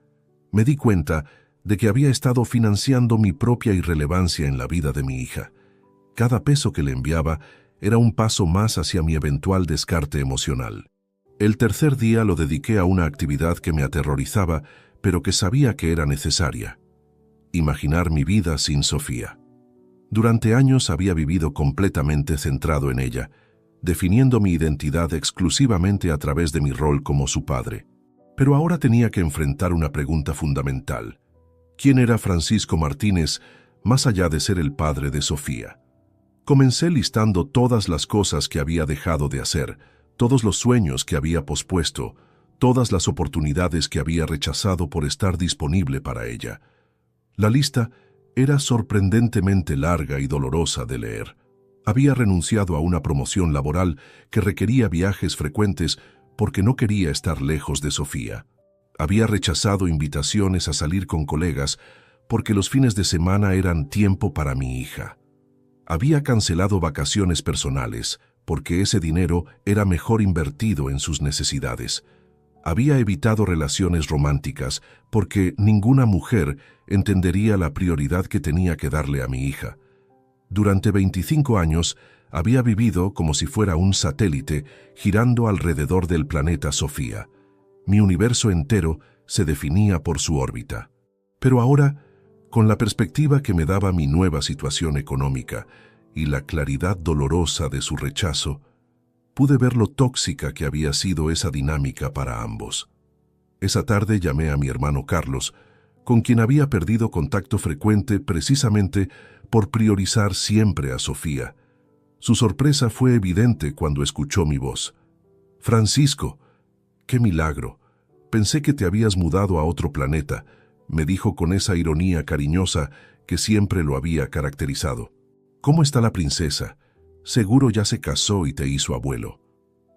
Me di cuenta de que había estado financiando mi propia irrelevancia en la vida de mi hija. Cada peso que le enviaba era un paso más hacia mi eventual descarte emocional. El tercer día lo dediqué a una actividad que me aterrorizaba, pero que sabía que era necesaria: imaginar mi vida sin Sofía. Durante años había vivido completamente centrado en ella, definiendo mi identidad exclusivamente a través de mi rol como su padre. Pero ahora tenía que enfrentar una pregunta fundamental: ¿quién era Francisco Martínez más allá de ser el padre de Sofía? Comencé listando todas las cosas que había dejado de hacer, todos los sueños que había pospuesto, todas las oportunidades que había rechazado por estar disponible para ella. La lista era sorprendentemente larga y dolorosa de leer. Había renunciado a una promoción laboral que requería viajes frecuentes porque no quería estar lejos de Sofía. Había rechazado invitaciones a salir con colegas porque los fines de semana eran tiempo para mi hija. Había cancelado vacaciones personales porque ese dinero era mejor invertido en sus necesidades. Había evitado relaciones románticas porque ninguna mujer entendería la prioridad que tenía que darle a mi hija. Durante 25 años había vivido como si fuera un satélite girando alrededor del planeta Sofía. Mi universo entero se definía por su órbita. Pero ahora, con la perspectiva que me daba mi nueva situación económica y la claridad dolorosa de su rechazo, pude ver lo tóxica que había sido esa dinámica para ambos. Esa tarde llamé a mi hermano Carlos, con quien había perdido contacto frecuente precisamente por priorizar siempre a Sofía. Su sorpresa fue evidente cuando escuchó mi voz. «Francisco, qué milagro. Pensé que te habías mudado a otro planeta», me dijo con esa ironía cariñosa que siempre lo había caracterizado. «¿Cómo está la princesa? Seguro ya se casó y te hizo abuelo».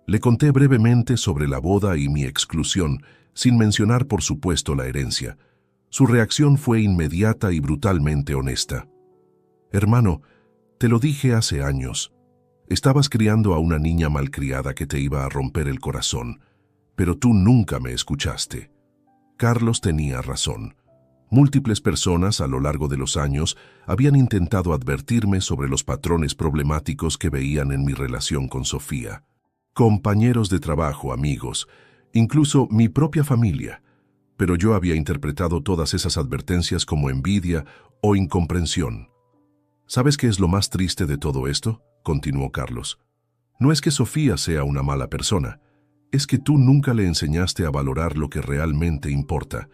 Le conté brevemente sobre la boda y mi exclusión, sin mencionar por supuesto la herencia. Su reacción fue inmediata y brutalmente honesta. «Hermano, te lo dije hace años. Estabas criando a una niña malcriada que te iba a romper el corazón, pero tú nunca me escuchaste». Carlos tenía razón. Múltiples personas a lo largo de los años habían intentado advertirme sobre los patrones problemáticos que veían en mi relación con Sofía. Compañeros de trabajo, amigos, incluso mi propia familia. Pero yo había interpretado todas esas advertencias como envidia o incomprensión. ¿Sabes qué es lo más triste de todo esto?, continuó Carlos. No es que Sofía sea una mala persona, es que tú nunca le enseñaste a valorar lo que realmente importa.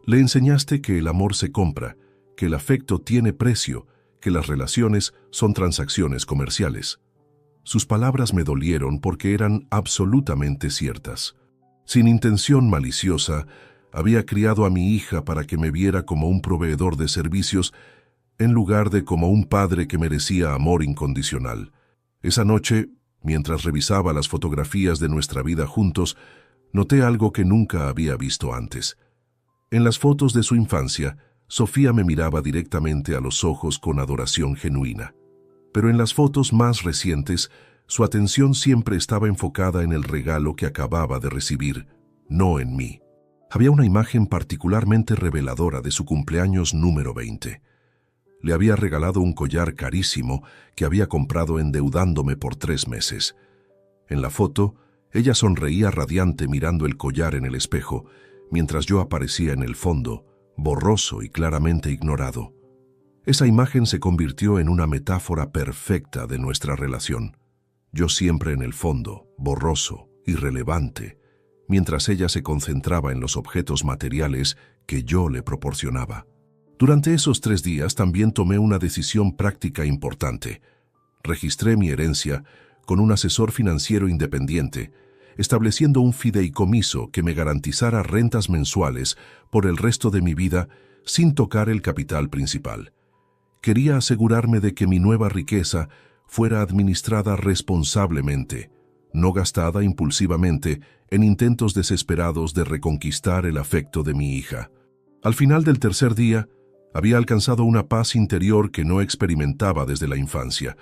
Le enseñaste que el amor se compra, que el afecto tiene precio, que las relaciones son transacciones comerciales. Sus palabras me dolieron porque eran absolutamente ciertas. Sin intención maliciosa, había criado a mi hija para que me viera como un proveedor de servicios en lugar de como un padre que merecía amor incondicional. Esa noche, mientras revisaba las fotografías de nuestra vida juntos, noté algo que nunca había visto antes. En las fotos de su infancia, Sofía me miraba directamente a los ojos con adoración genuina. Pero en las fotos más recientes, su atención siempre estaba enfocada en el regalo que acababa de recibir, no en mí. Había una imagen particularmente reveladora de su cumpleaños número 20. Le había regalado un collar carísimo que había comprado endeudándome por 3 meses. En la foto, ella sonreía radiante mirando el collar en el espejo, mientras yo aparecía en el fondo, borroso y claramente ignorado. Esa imagen se convirtió en una metáfora perfecta de nuestra relación. Yo siempre en el fondo, borroso, irrelevante, mientras ella se concentraba en los objetos materiales que yo le proporcionaba. Durante esos 3 días también tomé una decisión práctica importante. Registré mi herencia con un asesor financiero independiente, estableciendo un fideicomiso que me garantizara rentas mensuales por el resto de mi vida sin tocar el capital principal. Quería asegurarme de que mi nueva riqueza fuera administrada responsablemente, no gastada impulsivamente en intentos desesperados de reconquistar el afecto de mi hija. Al final del tercer día, había alcanzado una paz interior que no experimentaba desde la infancia.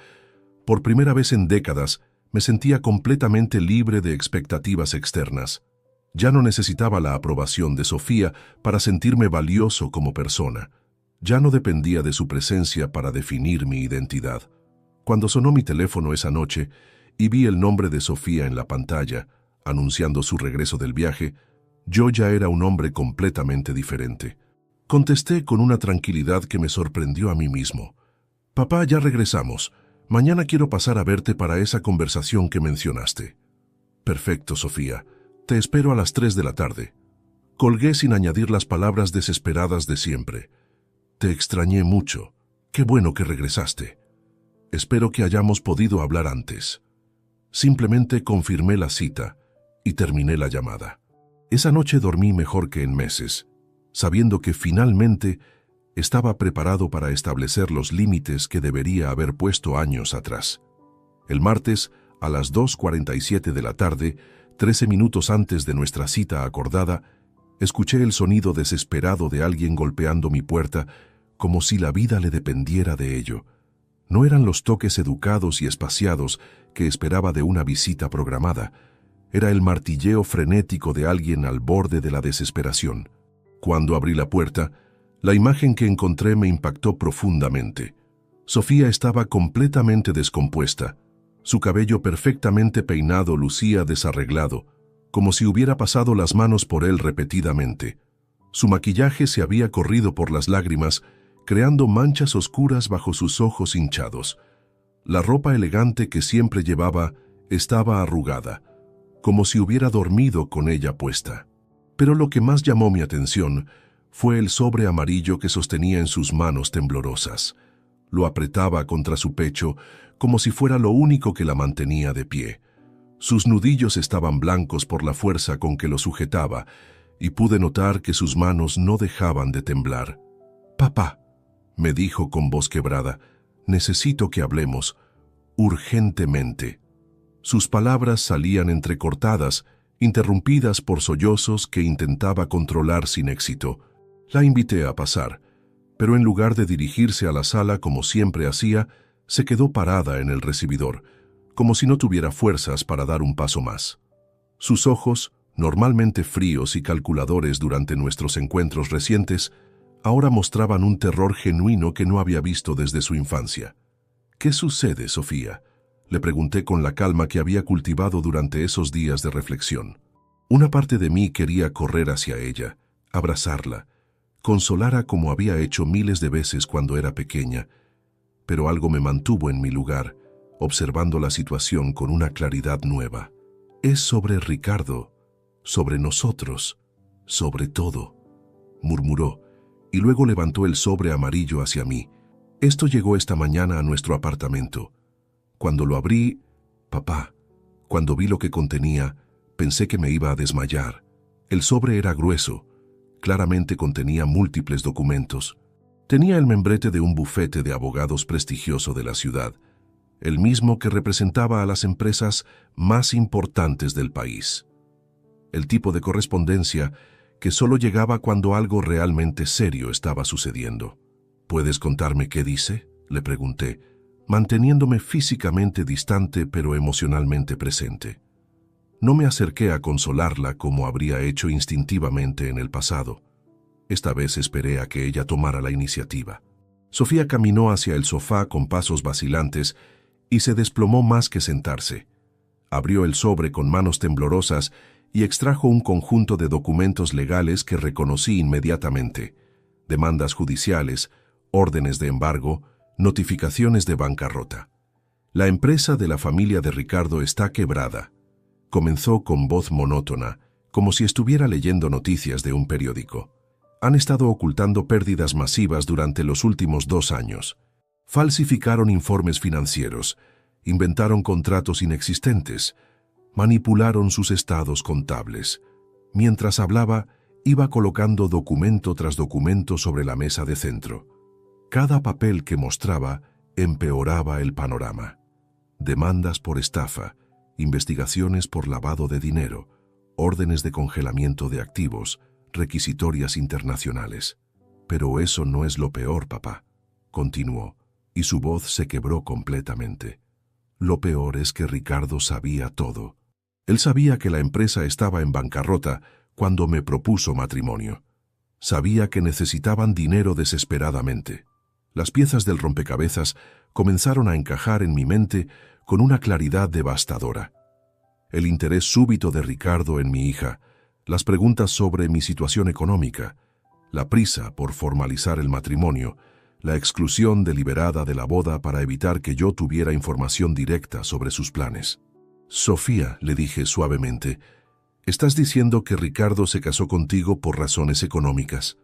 Por primera vez en décadas, me sentía completamente libre de expectativas externas. Ya no necesitaba la aprobación de Sofía para sentirme valioso como persona. Ya no dependía de su presencia para definir mi identidad. Cuando sonó mi teléfono esa noche y vi el nombre de Sofía en la pantalla, anunciando su regreso del viaje, yo ya era un hombre completamente diferente. Contesté con una tranquilidad que me sorprendió a mí mismo. «Papá, ya regresamos. Mañana quiero pasar a verte para esa conversación que mencionaste». «Perfecto, Sofía. Te espero a las 3 de la tarde». Colgué sin añadir las palabras desesperadas de siempre. «Te extrañé mucho. Qué bueno que regresaste. Espero que hayamos podido hablar antes». Simplemente confirmé la cita y terminé la llamada. Esa noche dormí mejor que en meses, sabiendo que finalmente estaba preparado para establecer los límites que debería haber puesto años atrás. El martes, a las 2:47 de la tarde, 13 minutos antes de nuestra cita acordada, escuché el sonido desesperado de alguien golpeando mi puerta, como si la vida le dependiera de ello. No eran los toques educados y espaciados que esperaba de una visita programada. Era el martilleo frenético de alguien al borde de la desesperación. Cuando abrí la puerta, la imagen que encontré me impactó profundamente. Sofía estaba completamente descompuesta. Su cabello perfectamente peinado lucía desarreglado, como si hubiera pasado las manos por él repetidamente. Su maquillaje se había corrido por las lágrimas, creando manchas oscuras bajo sus ojos hinchados. La ropa elegante que siempre llevaba estaba arrugada, como si hubiera dormido con ella puesta. Pero lo que más llamó mi atención fue el sobre amarillo que sostenía en sus manos temblorosas. Lo apretaba contra su pecho como si fuera lo único que la mantenía de pie. Sus nudillos estaban blancos por la fuerza con que lo sujetaba, y pude notar que sus manos no dejaban de temblar. «Papá», me dijo con voz quebrada, «necesito que hablemos, urgentemente». Sus palabras salían entrecortadas, interrumpidas por sollozos que intentaba controlar sin éxito. La invité a pasar, pero en lugar de dirigirse a la sala como siempre hacía, se quedó parada en el recibidor, como si no tuviera fuerzas para dar un paso más. Sus ojos, normalmente fríos y calculadores durante nuestros encuentros recientes, ahora mostraban un terror genuino que no había visto desde su infancia. «¿Qué sucede, Sofía?», le pregunté con la calma que había cultivado durante esos días de reflexión. Una parte de mí quería correr hacia ella, abrazarla, consolarla como había hecho miles de veces cuando era pequeña, pero algo me mantuvo en mi lugar, observando la situación con una claridad nueva. «Es sobre Ricardo, sobre nosotros, sobre todo», murmuró, y luego levantó el sobre amarillo hacia mí. «Esto llegó esta mañana a nuestro apartamento. Cuando lo abrí, papá, cuando vi lo que contenía, pensé que me iba a desmayar. El sobre era grueso, claramente contenía múltiples documentos. Tenía el membrete de un bufete de abogados prestigioso de la ciudad, el mismo que representaba a las empresas más importantes del país. El tipo de correspondencia que solo llegaba cuando algo realmente serio estaba sucediendo. «¿Puedes contarme qué dice?», le pregunté, manteniéndome físicamente distante pero emocionalmente presente. No me acerqué a consolarla como habría hecho instintivamente en el pasado. Esta vez esperé a que ella tomara la iniciativa. Sofía caminó hacia el sofá con pasos vacilantes y se desplomó más que sentarse. Abrió el sobre con manos temblorosas y extrajo un conjunto de documentos legales que reconocí inmediatamente: demandas judiciales, órdenes de embargo, notificaciones de bancarrota. «La empresa de la familia de Ricardo está quebrada», comenzó con voz monótona, como si estuviera leyendo noticias de un periódico. «Han estado ocultando pérdidas masivas durante los últimos 2 años. Falsificaron informes financieros, inventaron contratos inexistentes, manipularon sus estados contables». Mientras hablaba, iba colocando documento tras documento sobre la mesa de centro. Cada papel que mostraba empeoraba el panorama. Demandas por estafa, investigaciones por lavado de dinero, órdenes de congelamiento de activos, requisitorias internacionales. «Pero eso no es lo peor, papá», continuó, y su voz se quebró completamente. «Lo peor es que Ricardo sabía todo. Él sabía que la empresa estaba en bancarrota cuando me propuso matrimonio. Sabía que necesitaban dinero desesperadamente. Las piezas del rompecabezas comenzaron a encajar en mi mente con una claridad devastadora. El interés súbito de Ricardo en mi hija, las preguntas sobre mi situación económica, la prisa por formalizar el matrimonio, la exclusión deliberada de la boda para evitar que yo tuviera información directa sobre sus planes. «Sofía», le dije suavemente, «¿estás diciendo que Ricardo se casó contigo por razones económicas?»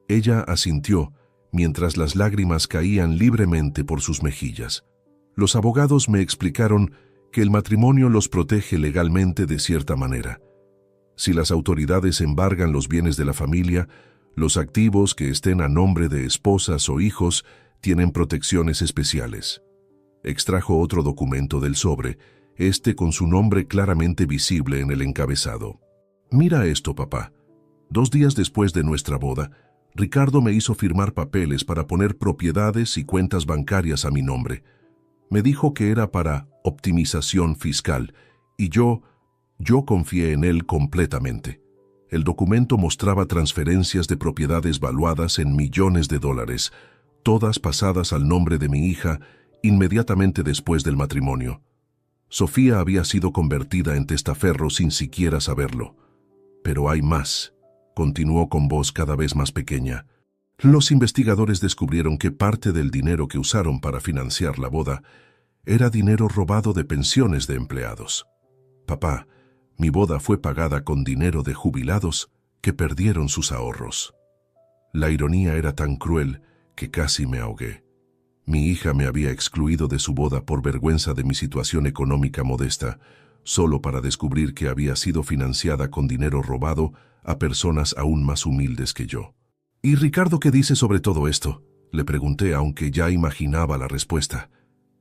Ella asintió, mientras las lágrimas caían libremente por sus mejillas. Los abogados me explicaron que el matrimonio los protege legalmente de cierta manera. Si las autoridades embargan los bienes de la familia, los activos que estén a nombre de esposas o hijos tienen protecciones especiales. Extrajo otro documento del sobre, con su nombre claramente visible en el encabezado. «Mira esto, papá. 2 días después de nuestra boda, Ricardo me hizo firmar papeles para poner propiedades y cuentas bancarias a mi nombre. Me dijo que era para optimización fiscal, y yo confié en él completamente. El documento mostraba transferencias de propiedades valuadas en millones de dólares, todas pasadas al nombre de mi hija inmediatamente después del matrimonio. Sofía había sido convertida en testaferro sin siquiera saberlo. Pero hay más», continuó con voz cada vez más pequeña. «Los investigadores descubrieron que parte del dinero que usaron para financiar la boda era dinero robado de pensiones de empleados. Papá, mi boda fue pagada con dinero de jubilados que perdieron sus ahorros». La ironía era tan cruel que casi me ahogué. Mi hija me había excluido de su boda por vergüenza de mi situación económica modesta, solo para descubrir que había sido financiada con dinero robado a personas aún más humildes que yo. «¿Y Ricardo qué dice sobre todo esto?», le pregunté, aunque ya imaginaba la respuesta.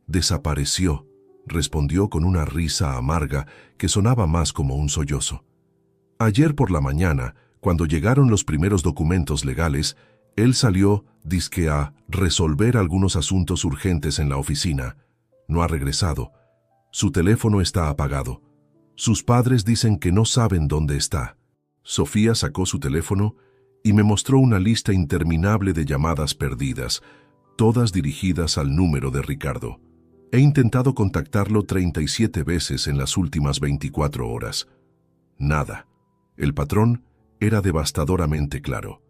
«Desapareció», respondió con una risa amarga que sonaba más como un sollozo. «Ayer por la mañana, cuando llegaron los primeros documentos legales, él salió, dizque a resolver algunos asuntos urgentes en la oficina. No ha regresado. Su teléfono está apagado. Sus padres dicen que no saben dónde está». Sofía sacó su teléfono y me mostró una lista interminable de llamadas perdidas, todas dirigidas al número de Ricardo. «He intentado contactarlo 37 veces en las últimas 24 horas. Nada». El patrón era devastadoramente claro.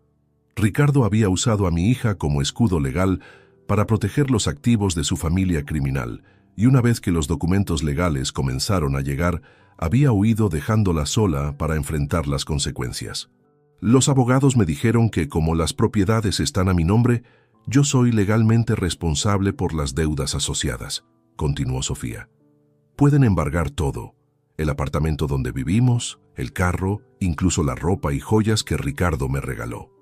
Ricardo había usado a mi hija como escudo legal para proteger los activos de su familia criminal, y una vez que los documentos legales comenzaron a llegar, había huido dejándola sola para enfrentar las consecuencias. «Los abogados me dijeron que como las propiedades están a mi nombre, yo soy legalmente responsable por las deudas asociadas», continuó Sofía. «Pueden embargar todo, el apartamento donde vivimos, el carro, incluso la ropa y joyas que Ricardo me regaló».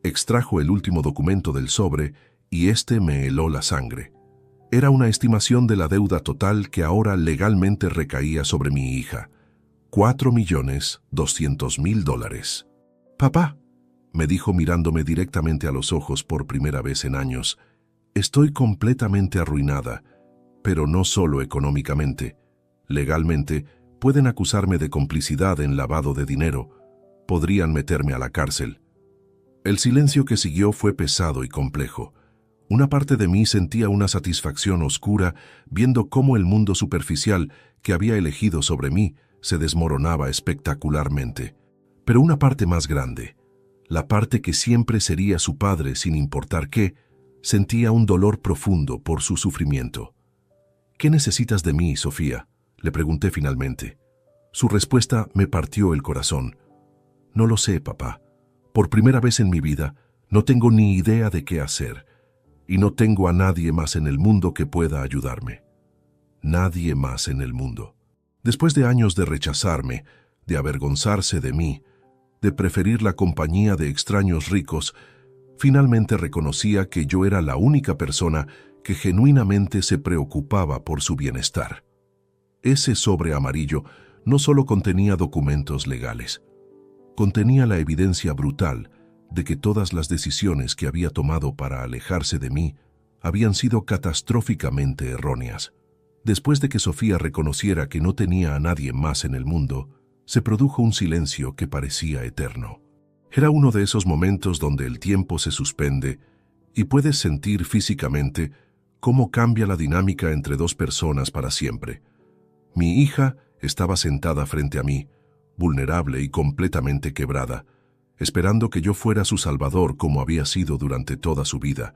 Extrajo el último documento del sobre y me heló la sangre. Era una estimación de la deuda total que ahora legalmente recaía sobre mi hija. $4.200.000. «Papá», me dijo mirándome directamente a los ojos por primera vez en años, «estoy completamente arruinada, pero no solo económicamente. Legalmente, pueden acusarme de complicidad en lavado de dinero. Podrían meterme a la cárcel». El silencio que siguió fue pesado y complejo. Una parte de mí sentía una satisfacción oscura viendo cómo el mundo superficial que había elegido sobre mí se desmoronaba espectacularmente. Pero una parte más grande, la parte que siempre sería su padre sin importar qué, sentía un dolor profundo por su sufrimiento. «¿Qué necesitas de mí, Sofía?», le pregunté finalmente. Su respuesta me partió el corazón. «No lo sé, papá. Por primera vez en mi vida, no tengo ni idea de qué hacer, y no tengo a nadie más en el mundo que pueda ayudarme. Nadie más en el mundo». Después de años de rechazarme, de avergonzarse de mí, de preferir la compañía de extraños ricos, finalmente reconocía que yo era la única persona que genuinamente se preocupaba por su bienestar. Ese sobre amarillo no solo contenía documentos legales, contenía la evidencia brutal de que todas las decisiones que había tomado para alejarse de mí habían sido catastróficamente erróneas. Después de que Sofía reconociera que no tenía a nadie más en el mundo, se produjo un silencio que parecía eterno. Era uno de esos momentos donde el tiempo se suspende y puedes sentir físicamente cómo cambia la dinámica entre dos personas para siempre. Mi hija estaba sentada frente a mí, vulnerable y completamente quebrada, esperando que yo fuera su salvador como había sido durante toda su vida.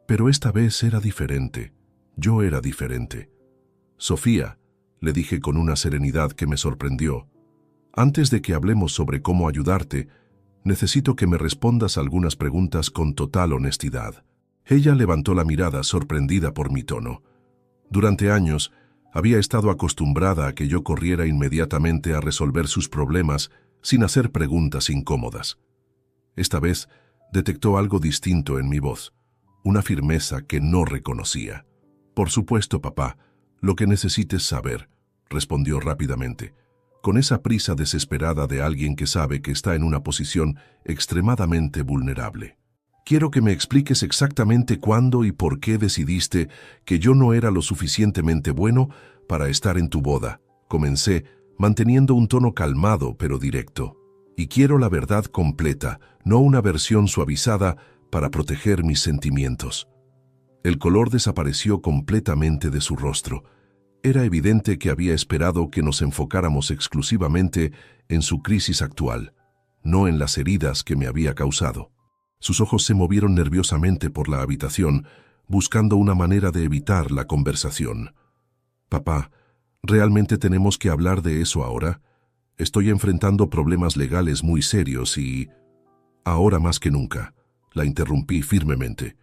Pero esta vez era diferente. Yo era diferente. Sofía, le dije con una serenidad que me sorprendió, antes de que hablemos sobre cómo ayudarte, necesito que me respondas algunas preguntas con total honestidad. Ella levantó la mirada sorprendida por mi tono. Durante años, había estado acostumbrada a que yo corriera inmediatamente a resolver sus problemas sin hacer preguntas incómodas. Esta vez detectó algo distinto en mi voz, una firmeza que no reconocía. «Por supuesto, papá, lo que necesites saber», respondió rápidamente, con esa prisa desesperada de alguien que sabe que está en una posición extremadamente vulnerable. «Quiero que me expliques exactamente cuándo y por qué decidiste que yo no era lo suficientemente bueno para estar en tu boda», comencé, manteniendo un tono calmado pero directo. «Y quiero la verdad completa, no una versión suavizada para proteger mis sentimientos». El color desapareció completamente de su rostro. Era evidente que había esperado que nos enfocáramos exclusivamente en su crisis actual, no en las heridas que me había causado. Sus ojos se movieron nerviosamente por la habitación, buscando una manera de evitar la conversación. «Papá, ¿realmente tenemos que hablar de eso ahora? Estoy enfrentando problemas legales muy serios y...» «Ahora más que nunca», la interrumpí firmemente.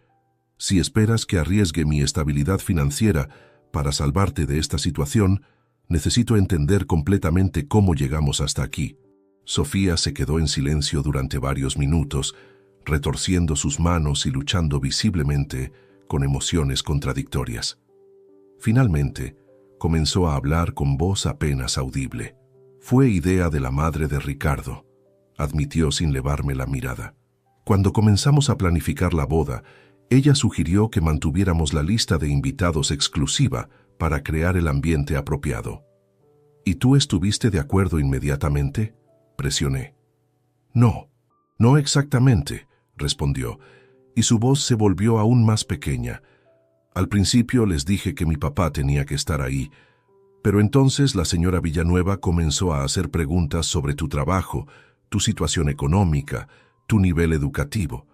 «Si esperas que arriesgue mi estabilidad financiera para salvarte de esta situación, necesito entender completamente cómo llegamos hasta aquí». Sofía se quedó en silencio durante varios minutos, retorciendo sus manos y luchando visiblemente con emociones contradictorias. Finalmente, comenzó a hablar con voz apenas audible. «Fue idea de la madre de Ricardo», admitió sin levarme la mirada. «Cuando comenzamos a planificar la boda, ella sugirió que mantuviéramos la lista de invitados exclusiva para crear el ambiente apropiado». «¿Y tú estuviste de acuerdo inmediatamente?», presioné. «No, no exactamente», respondió, y su voz se volvió aún más pequeña. «Al principio les dije que mi papá tenía que estar ahí, pero entonces la señora Villanueva comenzó a hacer preguntas sobre tu trabajo, tu situación económica, tu nivel educativo.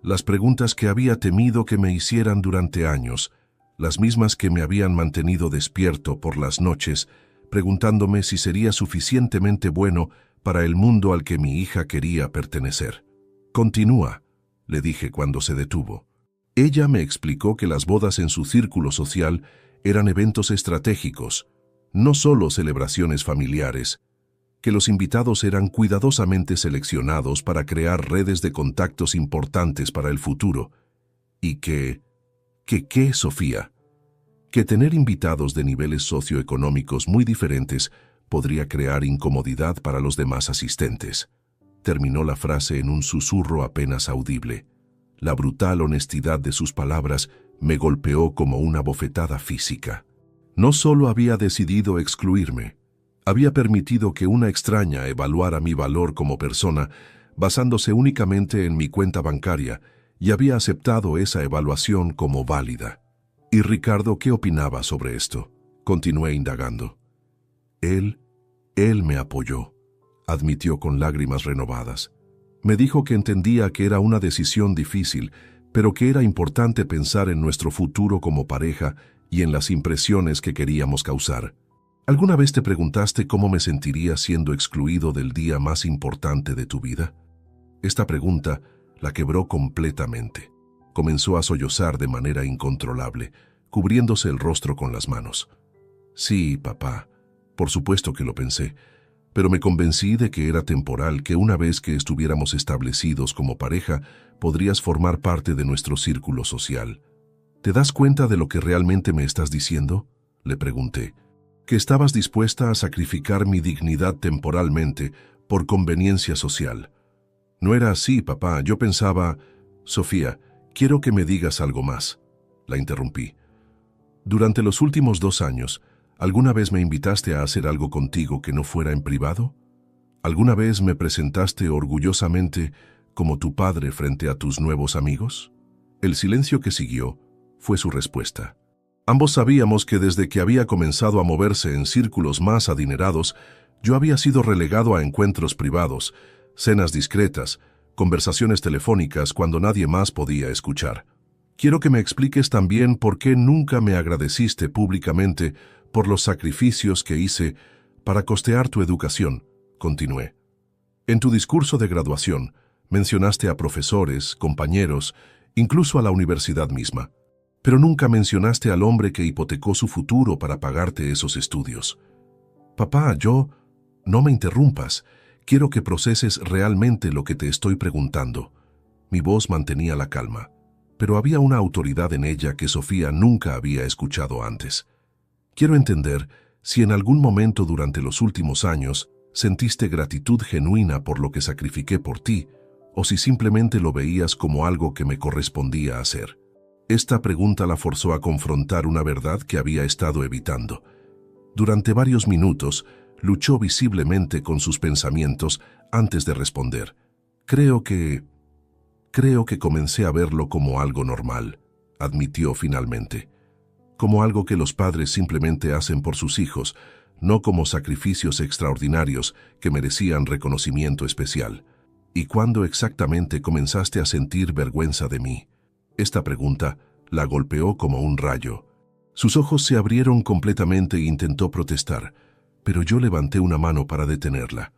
Las preguntas que había temido que me hicieran durante años, las mismas que me habían mantenido despierto por las noches, preguntándome si sería suficientemente bueno para el mundo al que mi hija quería pertenecer. «Continúa», le dije cuando se detuvo. Ella me explicó que las bodas en su círculo social eran eventos estratégicos, no solo celebraciones familiares, que los invitados eran cuidadosamente seleccionados para crear redes de contactos importantes para el futuro, y ¿qué, Sofía? Que tener invitados de niveles socioeconómicos muy diferentes podría crear incomodidad para los demás asistentes. Terminó la frase en un susurro apenas audible. La brutal honestidad de sus palabras me golpeó como una bofetada física. No solo había decidido excluirme, había permitido que una extraña evaluara mi valor como persona basándose únicamente en mi cuenta bancaria y había aceptado esa evaluación como válida. ¿Y Ricardo qué opinaba sobre esto?, continué indagando. Él me apoyó, admitió con lágrimas renovadas. Me dijo que entendía que era una decisión difícil, pero que era importante pensar en nuestro futuro como pareja y en las impresiones que queríamos causar. ¿Alguna vez te preguntaste cómo me sentiría siendo excluido del día más importante de tu vida? Esta pregunta la quebró completamente. Comenzó a sollozar de manera incontrolable, cubriéndose el rostro con las manos. «Sí, papá, por supuesto que lo pensé, pero me convencí de que era temporal, que una vez que estuviéramos establecidos como pareja, podrías formar parte de nuestro círculo social». «¿Te das cuenta de lo que realmente me estás diciendo?», le pregunté. «Que estabas dispuesta a sacrificar mi dignidad temporalmente por conveniencia social». «No era así, papá, yo pensaba...» «Sofía, quiero que me digas algo más», la interrumpí. Durante los últimos 2 años, ¿alguna vez me invitaste a hacer algo contigo que no fuera en privado? ¿Alguna vez me presentaste orgullosamente como tu padre frente a tus nuevos amigos? El silencio que siguió fue su respuesta. Ambos sabíamos que desde que había comenzado a moverse en círculos más adinerados, yo había sido relegado a encuentros privados, cenas discretas, conversaciones telefónicas cuando nadie más podía escuchar. Quiero que me expliques también por qué nunca me agradeciste públicamente por los sacrificios que hice para costear tu educación, continué. En tu discurso de graduación, mencionaste a profesores, compañeros, incluso a la universidad misma, pero nunca mencionaste al hombre que hipotecó su futuro para pagarte esos estudios. Papá, no me interrumpas. Quiero que proceses realmente lo que te estoy preguntando. Mi voz mantenía la calma, pero había una autoridad en ella que Sofía nunca había escuchado antes. Quiero entender si en algún momento durante los últimos años sentiste gratitud genuina por lo que sacrifiqué por ti, o si simplemente lo veías como algo que me correspondía hacer. Esta pregunta la forzó a confrontar una verdad que había estado evitando. Durante varios minutos, luchó visiblemente con sus pensamientos antes de responder. Creo que comencé a verlo como algo normal, admitió finalmente. Como algo que los padres simplemente hacen por sus hijos, no como sacrificios extraordinarios que merecían reconocimiento especial. ¿Y cuándo exactamente comenzaste a sentir vergüenza de mí? Esta pregunta la golpeó como un rayo. Sus ojos se abrieron completamente e intentó protestar, pero yo levanté una mano para detenerla.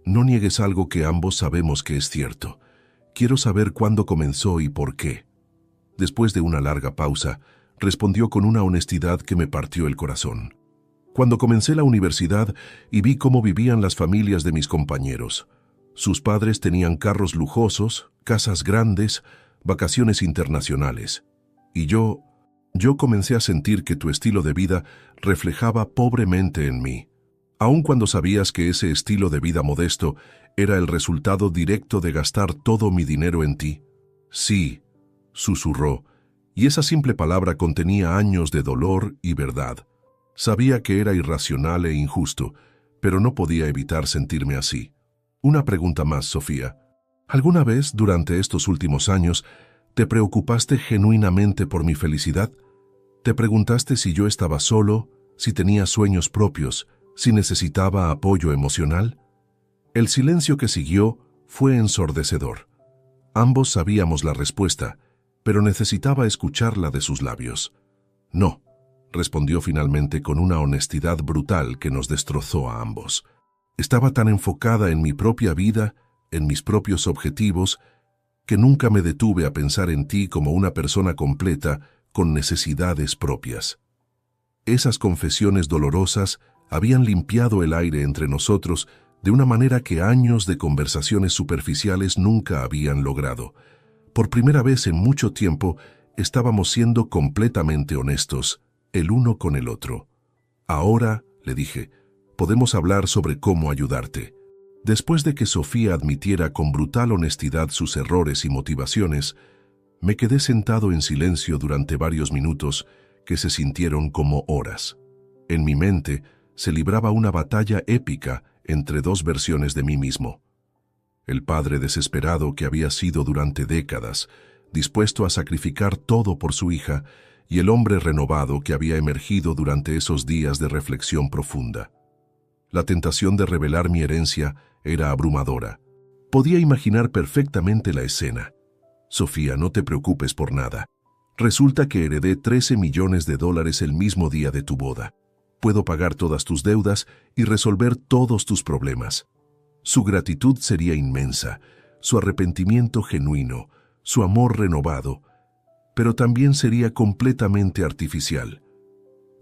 No niegues algo que ambos sabemos que es cierto. Quiero saber cuándo comenzó y por qué. Después de una larga pausa, respondió con una honestidad que me partió el corazón. Cuando comencé la universidad y vi cómo vivían las familias de mis compañeros. Sus padres tenían carros lujosos, casas grandes, vacaciones internacionales. Y yo comencé a sentir que tu estilo de vida reflejaba pobremente en mí. Aun cuando sabías que ese estilo de vida modesto era el resultado directo de gastar todo mi dinero en ti. Sí, susurró, y esa simple palabra contenía años de dolor y verdad. Sabía que era irracional e injusto, pero no podía evitar sentirme así. Una pregunta más, Sofía. ¿Alguna vez durante estos últimos años te preocupaste genuinamente por mi felicidad? ¿Te preguntaste si yo estaba solo, si tenía sueños propios, si necesitaba apoyo emocional? El silencio que siguió fue ensordecedor. Ambos sabíamos la respuesta, pero necesitaba escucharla de sus labios. No, respondió finalmente con una honestidad brutal que nos destrozó a ambos. Estaba tan enfocada en mi propia vida, en mis propios objetivos, que nunca me detuve a pensar en ti como una persona completa con necesidades propias. Esas confesiones dolorosas habían limpiado el aire entre nosotros de una manera que años de conversaciones superficiales nunca habían logrado. Por primera vez en mucho tiempo, estábamos siendo completamente honestos, el uno con el otro. Ahora, le dije, podemos hablar sobre cómo ayudarte. Después de que Sofía admitiera con brutal honestidad sus errores y motivaciones, me quedé sentado en silencio durante varios minutos que se sintieron como horas. En mi mente se libraba una batalla épica entre dos versiones de mí mismo. El padre desesperado que había sido durante décadas, dispuesto a sacrificar todo por su hija, y el hombre renovado que había emergido durante esos días de reflexión profunda. La tentación de revelar mi herencia era abrumadora. Podía imaginar perfectamente la escena. Sofía, no te preocupes por nada. Resulta que heredé $13 millones el mismo día de tu boda. Puedo pagar todas tus deudas y resolver todos tus problemas. Su gratitud sería inmensa, su arrepentimiento genuino, su amor renovado, pero también sería completamente artificial.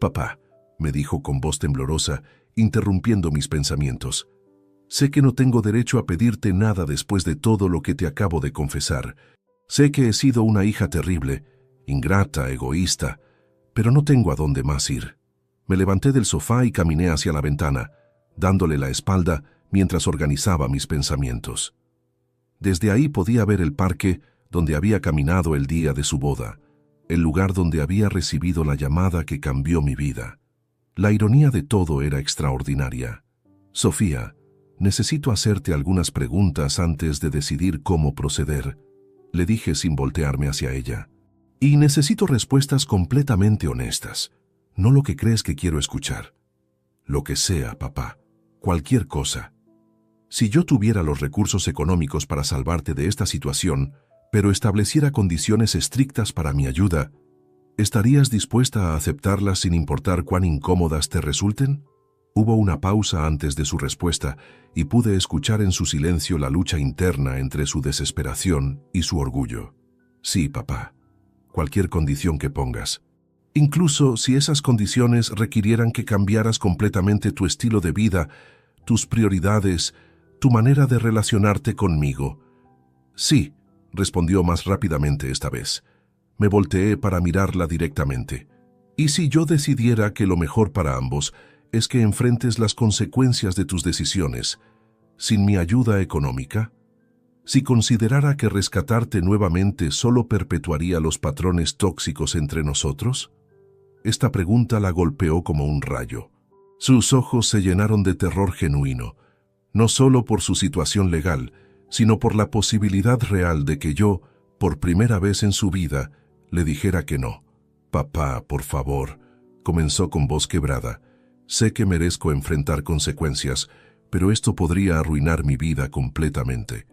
Papá, me dijo con voz temblorosa, interrumpiendo mis pensamientos. Sé que no tengo derecho a pedirte nada después de todo lo que te acabo de confesar. Sé que he sido una hija terrible, ingrata, egoísta, pero no tengo a dónde más ir. Me levanté del sofá y caminé hacia la ventana, dándole la espalda mientras organizaba mis pensamientos. Desde ahí podía ver el parque donde había caminado el día de su boda. el lugar donde había recibido la llamada que cambió mi vida. La ironía de todo era extraordinaria. Sofía, necesito hacerte algunas preguntas antes de decidir cómo proceder, le dije sin voltearme hacia ella. Y necesito respuestas completamente honestas, no lo que crees que quiero escuchar. Lo que sea, papá, cualquier cosa. Si yo tuviera los recursos económicos para salvarte de esta situación, pero estableciera condiciones estrictas para mi ayuda, ¿estarías dispuesta a aceptarlas sin importar cuán incómodas te resulten? Hubo una pausa antes de su respuesta y pude escuchar en su silencio la lucha interna entre su desesperación y su orgullo. Sí, papá, cualquier condición que pongas. Incluso si esas condiciones requirieran que cambiaras completamente tu estilo de vida, tus prioridades, tu manera de relacionarte conmigo. Sí, respondió más rápidamente esta vez. Me volteé para mirarla directamente. ¿Y si yo decidiera que lo mejor para ambos es que enfrentes las consecuencias de tus decisiones, sin mi ayuda económica? Si considerara que rescatarte nuevamente solo perpetuaría los patrones tóxicos entre nosotros? Esta pregunta la golpeó como un rayo. Sus ojos se llenaron de terror genuino, no solo por su situación legal, sino por la posibilidad real de que yo, por primera vez en su vida, le dijera que no. Papá, por favor, comenzó con voz quebrada. Sé que merezco enfrentar consecuencias, pero esto podría arruinar mi vida completamente.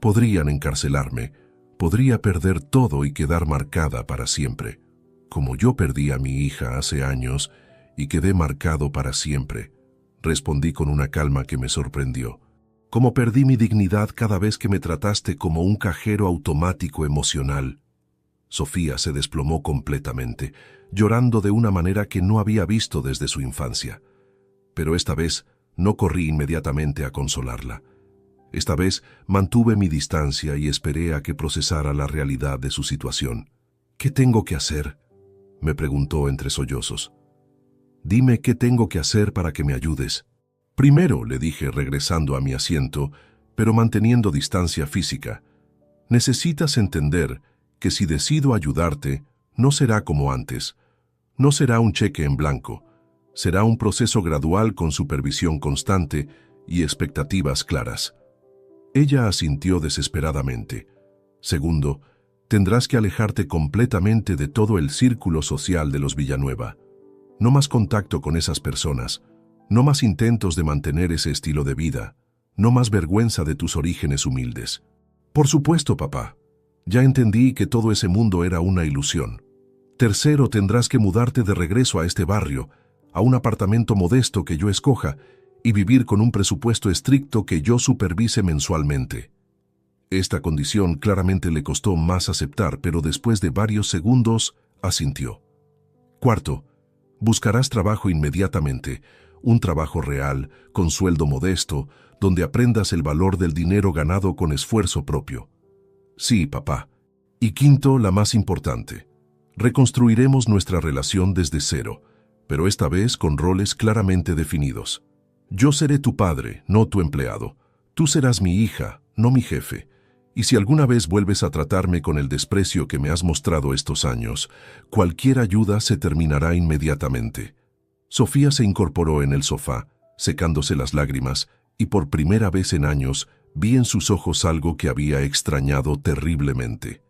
Podrían encarcelarme, podría perder todo y quedar marcada para siempre, como yo perdí a mi hija hace años y quedé marcado para siempre, respondí con una calma que me sorprendió. Como perdí mi dignidad cada vez que me trataste como un cajero automático emocional. Sofía se desplomó completamente, llorando de una manera que no había visto desde su infancia. Pero esta vez no corrí inmediatamente a consolarla. Esta vez mantuve mi distancia y esperé a que procesara la realidad de su situación. ¿Qué tengo que hacer?, me preguntó entre sollozos. Dime qué tengo que hacer para que me ayudes. Primero, le dije regresando a mi asiento, pero manteniendo distancia física, necesitas entender que si decido ayudarte, no será como antes. No será un cheque en blanco. Será un proceso gradual con supervisión constante y expectativas claras. Ella asintió desesperadamente. Segundo, tendrás que alejarte completamente de todo el círculo social de los Villanueva. No más contacto con esas personas. No más intentos de mantener ese estilo de vida. No más vergüenza de tus orígenes humildes. Por supuesto, papá. Ya entendí que todo ese mundo era una ilusión. Tercero, tendrás que mudarte de regreso a este barrio, a un apartamento modesto que yo escoja, y vivir con un presupuesto estricto que yo supervise mensualmente. Esta condición claramente le costó más aceptar, pero después de varios segundos, asintió. Cuarto, buscarás trabajo inmediatamente, un trabajo real, con sueldo modesto, donde aprendas el valor del dinero ganado con esfuerzo propio. Sí, papá. Y quinto, la más importante. Reconstruiremos nuestra relación desde cero, pero esta vez con roles claramente definidos. Yo seré tu padre, no tu empleado. Tú serás mi hija, no mi jefe. Y si alguna vez vuelves a tratarme con el desprecio que me has mostrado estos años, cualquier ayuda se terminará inmediatamente. Sofía se incorporó en el sofá, secándose las lágrimas, y por primera vez en años vi en sus ojos algo que había extrañado terriblemente.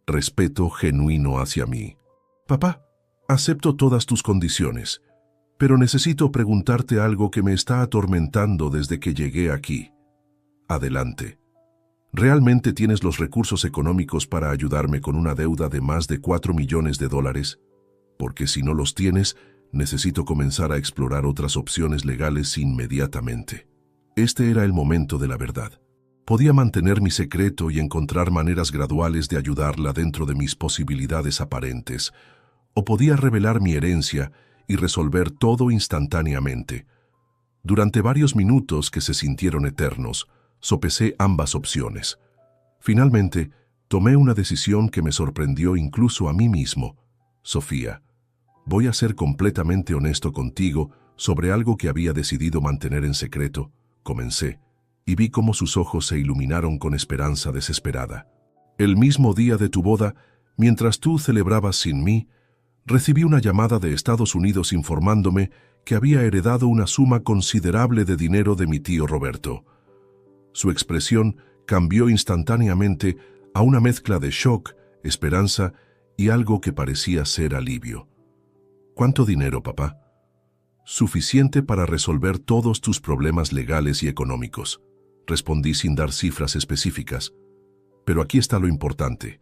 Respeto genuino hacia mí. Papá, acepto todas tus condiciones, pero necesito preguntarte algo que me está atormentando desde que llegué aquí. Adelante. ¿Realmente tienes los recursos económicos para ayudarme con una deuda de más de $4 millones? Porque si no los tienes, necesito comenzar a explorar otras opciones legales inmediatamente. Este era el momento de la verdad. Podía mantener mi secreto y encontrar maneras graduales de ayudarla dentro de mis posibilidades aparentes, o podía revelar mi herencia y resolver todo instantáneamente. Durante varios minutos que se sintieron eternos, sopesé ambas opciones. Finalmente, tomé una decisión que me sorprendió incluso a mí mismo. Sofía, voy a ser completamente honesto contigo sobre algo que había decidido mantener en secreto, comencé, y vi cómo sus ojos se iluminaron con esperanza desesperada. El mismo día de tu boda, Mientras tú celebrabas sin mí, recibí una llamada de Estados Unidos informándome que había heredado una suma considerable de dinero de mi tío Roberto. Su expresión cambió instantáneamente a una mezcla de shock, esperanza y algo que parecía ser alivio. ¿Cuánto dinero, papá? Suficiente para resolver todos tus problemas legales y económicos, respondí sin dar cifras específicas. Pero aquí está lo importante.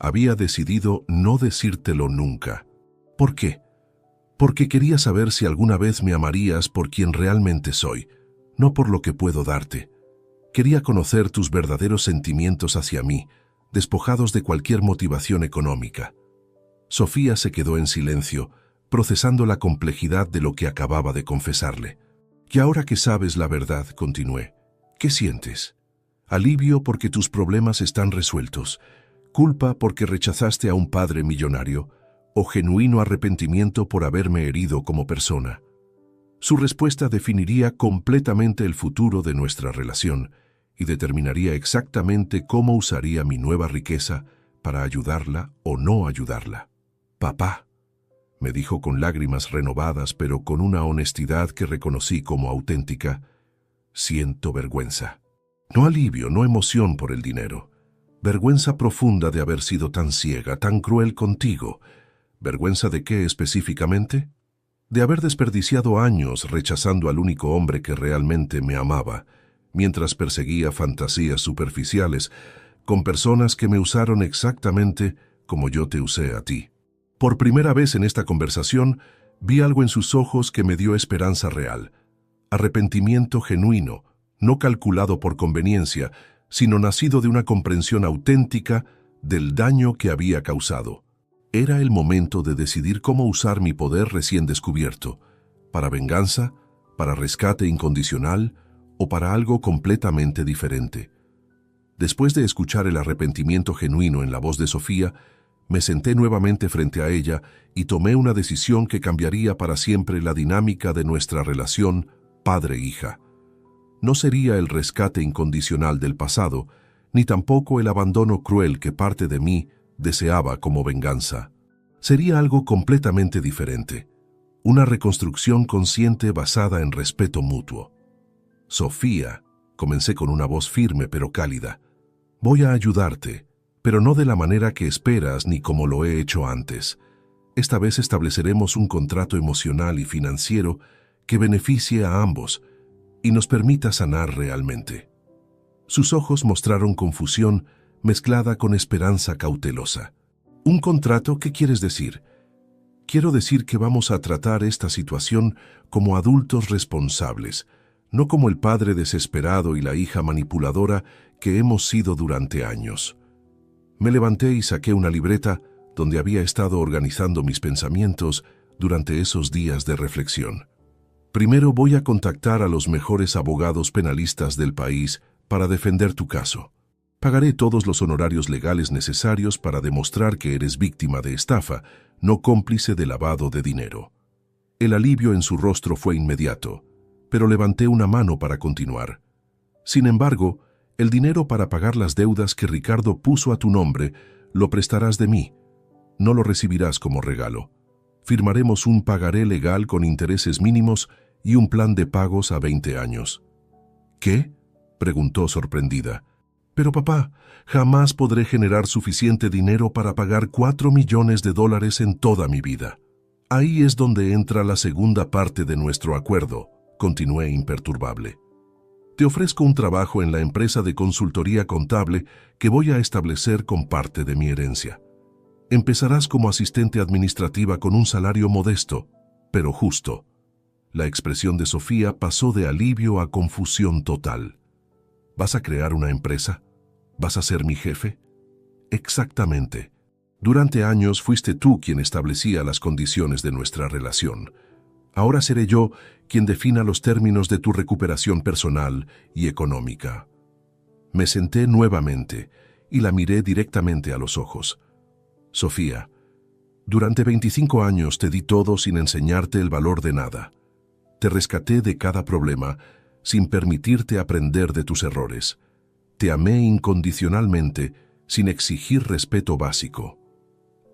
Había decidido no decírtelo nunca. ¿Por qué? Porque quería saber si alguna vez me amarías por quien realmente soy, no por lo que puedo darte. Quería conocer tus verdaderos sentimientos hacia mí, despojados de cualquier motivación económica. Sofía se quedó en silencio, procesando la complejidad de lo que acababa de confesarle. Y ahora que sabes la verdad, continué, ¿qué sientes? Alivio porque tus problemas están resueltos, culpa porque rechazaste a un padre millonario, o genuino arrepentimiento por haberme herido como persona. Su respuesta definiría completamente el futuro de nuestra relación y determinaría exactamente cómo usaría mi nueva riqueza para ayudarla o no ayudarla. Papá, me dijo con lágrimas renovadas, pero con una honestidad que reconocí como auténtica, siento vergüenza. No alivio, no emoción por el dinero. Vergüenza profunda de haber sido tan ciega, tan cruel contigo. ¿Vergüenza de qué específicamente? De haber desperdiciado años rechazando al único hombre que realmente me amaba, mientras perseguía fantasías superficiales con personas que me usaron exactamente como yo te usé a ti. Por primera vez en esta conversación, vi algo en sus ojos que me dio esperanza real. Arrepentimiento genuino, no calculado por conveniencia, sino nacido de una comprensión auténtica del daño que había causado. Era el momento de decidir cómo usar mi poder recién descubierto, para venganza, para rescate incondicional o para algo completamente diferente. Después de escuchar el arrepentimiento genuino en la voz de Sofía, me senté nuevamente frente a ella y tomé una decisión que cambiaría para siempre la dinámica de nuestra relación padre-hija. No sería el rescate incondicional del pasado, ni tampoco el abandono cruel que parte de mí deseaba como venganza. Sería algo completamente diferente, una reconstrucción consciente basada en respeto mutuo. Sofía, comencé con una voz firme pero cálida, voy a ayudarte, pero no de la manera que esperas ni como lo he hecho antes. Esta vez estableceremos un contrato emocional y financiero que beneficie a ambos y nos permita sanar realmente. Sus ojos mostraron confusión mezclada con esperanza cautelosa. ¿Un contrato? ¿Qué quieres decir? Quiero decir que vamos a tratar esta situación como adultos responsables, no como el padre desesperado y la hija manipuladora que hemos sido durante años. Me levanté y saqué una libreta donde había estado organizando mis pensamientos durante esos días de reflexión. Primero voy a contactar a los mejores abogados penalistas del país para defender tu caso. Pagaré todos los honorarios legales necesarios para demostrar que eres víctima de estafa, no cómplice de lavado de dinero. El alivio en su rostro fue inmediato, pero levanté una mano para continuar. Sin embargo, el dinero para pagar las deudas que Ricardo puso a tu nombre lo prestarás de mí. No lo recibirás como regalo. Firmaremos un pagaré legal con intereses mínimos y un plan de pagos a 20 años. ¿Qué? Preguntó sorprendida. Pero papá, jamás podré generar suficiente dinero para pagar $4 millones en toda mi vida. Ahí es donde entra la segunda parte de nuestro acuerdo, continué imperturbable. Te ofrezco un trabajo en la empresa de consultoría contable que voy a establecer con parte de mi herencia. Empezarás como asistente administrativa con un salario modesto, pero justo. La expresión de Sofía pasó de alivio a confusión total. ¿Vas a crear una empresa? ¿Vas a ser mi jefe? Exactamente. Durante años fuiste tú quien establecía las condiciones de nuestra relación. Ahora seré yo quien defina los términos de tu recuperación personal y económica. Me senté nuevamente y la miré directamente a los ojos. Sofía, durante 25 años te di todo sin enseñarte el valor de nada. Te rescaté de cada problema sin permitirte aprender de tus errores. Te amé incondicionalmente sin exigir respeto básico.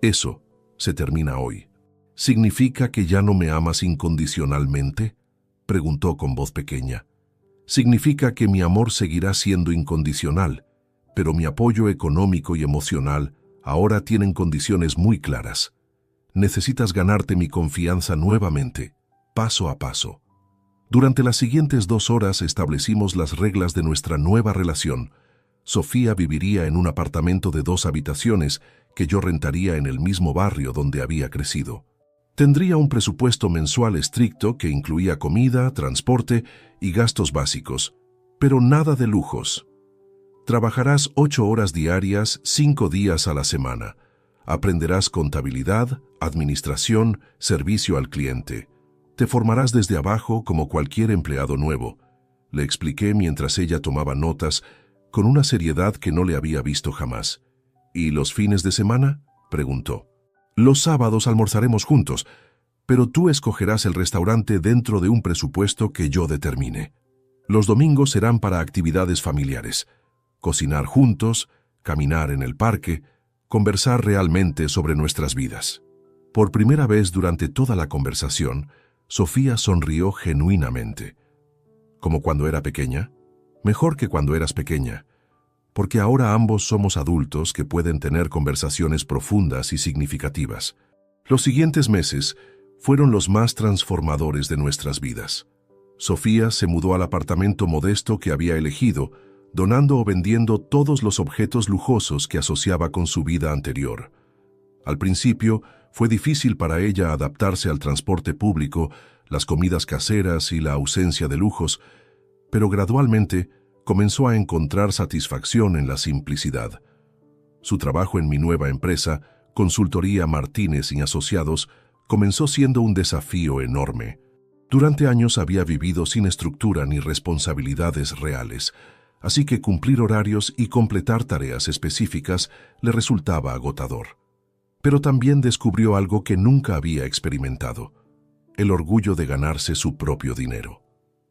Eso se termina hoy. ¿Significa que ya no me amas incondicionalmente?, preguntó con voz pequeña. Significa que mi amor seguirá siendo incondicional, pero mi apoyo económico y emocional ahora tienen condiciones muy claras. Necesitas ganarte mi confianza nuevamente, paso a paso. Durante las siguientes 2 horas establecimos las reglas de nuestra nueva relación. Sofía viviría en un apartamento de 2 habitaciones que yo rentaría en el mismo barrio donde había crecido. Tendría un presupuesto mensual estricto que incluía comida, transporte y gastos básicos, pero nada de lujos. Trabajarás 8 horas diarias, 5 días a la semana. Aprenderás contabilidad, administración, servicio al cliente. Te formarás desde abajo como cualquier empleado nuevo. Le expliqué mientras ella tomaba notas con una seriedad que no le había visto jamás. ¿Y los fines de semana?, preguntó. Los sábados almorzaremos juntos, pero tú escogerás el restaurante dentro de un presupuesto que yo determine. Los domingos serán para actividades familiares. Cocinar juntos, caminar en el parque, conversar realmente sobre nuestras vidas. Por primera vez durante toda la conversación, Sofía sonrió genuinamente. ¿Como cuando era pequeña? Mejor que cuando eras pequeña, porque ahora ambos somos adultos que pueden tener conversaciones profundas y significativas. Los siguientes meses fueron los más transformadores de nuestras vidas. Sofía se mudó al apartamento modesto que había elegido, donando o vendiendo todos los objetos lujosos que asociaba con su vida anterior. Al principio, fue difícil para ella adaptarse al transporte público, las comidas caseras y la ausencia de lujos, pero gradualmente comenzó a encontrar satisfacción en la simplicidad. Su trabajo en mi nueva empresa, Consultoría Martínez y Asociados, comenzó siendo un desafío enorme. Durante años había vivido sin estructura ni responsabilidades reales, así que cumplir horarios y completar tareas específicas le resultaba agotador. Pero también descubrió algo que nunca había experimentado: el orgullo de ganarse su propio dinero.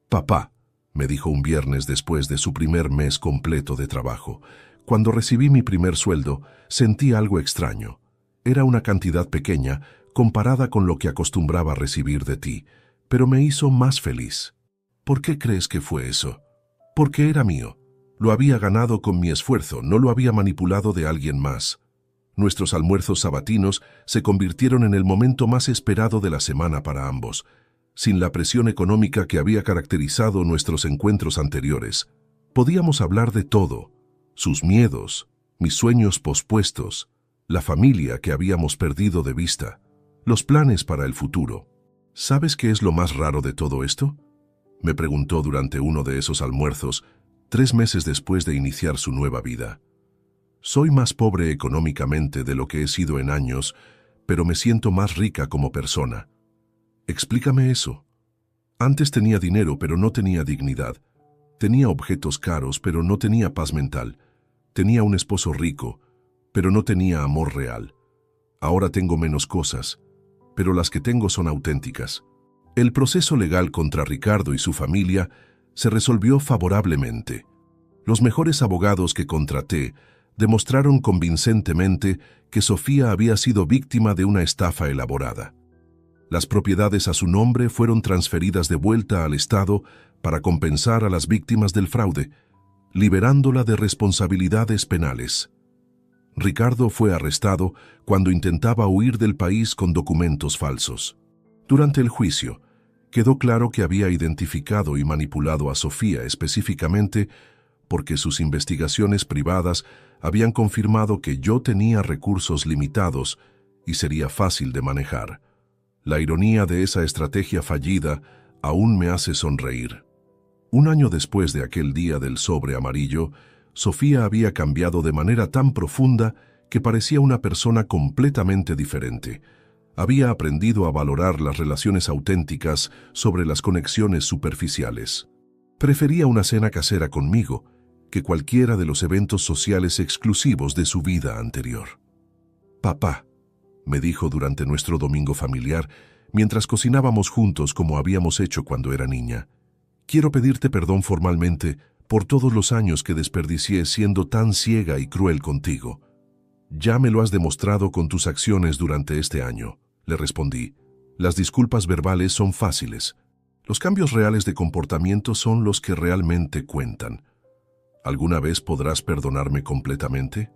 «Papá», me dijo un viernes después de su primer mes completo de trabajo, «cuando recibí mi primer sueldo, sentí algo extraño. Era una cantidad pequeña comparada con lo que acostumbraba a recibir de ti, pero me hizo más feliz». «¿Por qué crees que fue eso?» «Porque era mío. Lo había ganado con mi esfuerzo, no lo había manipulado de alguien más». Nuestros almuerzos sabatinos se convirtieron en el momento más esperado de la semana para ambos, sin la presión económica que había caracterizado nuestros encuentros anteriores. Podíamos hablar de todo: sus miedos, mis sueños pospuestos, la familia que habíamos perdido de vista, los planes para el futuro. ¿Sabes qué es lo más raro de todo esto?, me preguntó durante uno de esos almuerzos, 3 meses después de iniciar su nueva vida. Soy más pobre económicamente de lo que he sido en años, pero me siento más rica como persona. Explícame eso. Antes tenía dinero, pero no tenía dignidad. Tenía objetos caros, pero no tenía paz mental. Tenía un esposo rico, pero no tenía amor real. Ahora tengo menos cosas, pero las que tengo son auténticas. El proceso legal contra Ricardo y su familia se resolvió favorablemente. Los mejores abogados que contraté demostraron convincentemente que Sofía había sido víctima de una estafa elaborada. Las propiedades a su nombre fueron transferidas de vuelta al Estado para compensar a las víctimas del fraude, liberándola de responsabilidades penales. Ricardo fue arrestado cuando intentaba huir del país con documentos falsos. Durante el juicio, quedó claro que había identificado y manipulado a Sofía específicamente porque sus investigaciones privadas habían confirmado que yo tenía recursos limitados y sería fácil de manejar. La ironía de esa estrategia fallida aún me hace sonreír. 1 año después de aquel día del sobre amarillo, Sofía había cambiado de manera tan profunda que parecía una persona completamente diferente. Había aprendido a valorar las relaciones auténticas sobre las conexiones superficiales. Prefería una cena casera conmigo que cualquiera de los eventos sociales exclusivos de su vida anterior. «Papá», me dijo durante nuestro domingo familiar, mientras cocinábamos juntos como habíamos hecho cuando era niña, «quiero pedirte perdón formalmente por todos los años que desperdicié siendo tan ciega y cruel contigo. Ya me lo has demostrado con tus acciones durante este año, le respondí. Las disculpas verbales son fáciles. Los cambios reales de comportamiento son los que realmente cuentan. ¿Alguna vez podrás perdonarme completamente?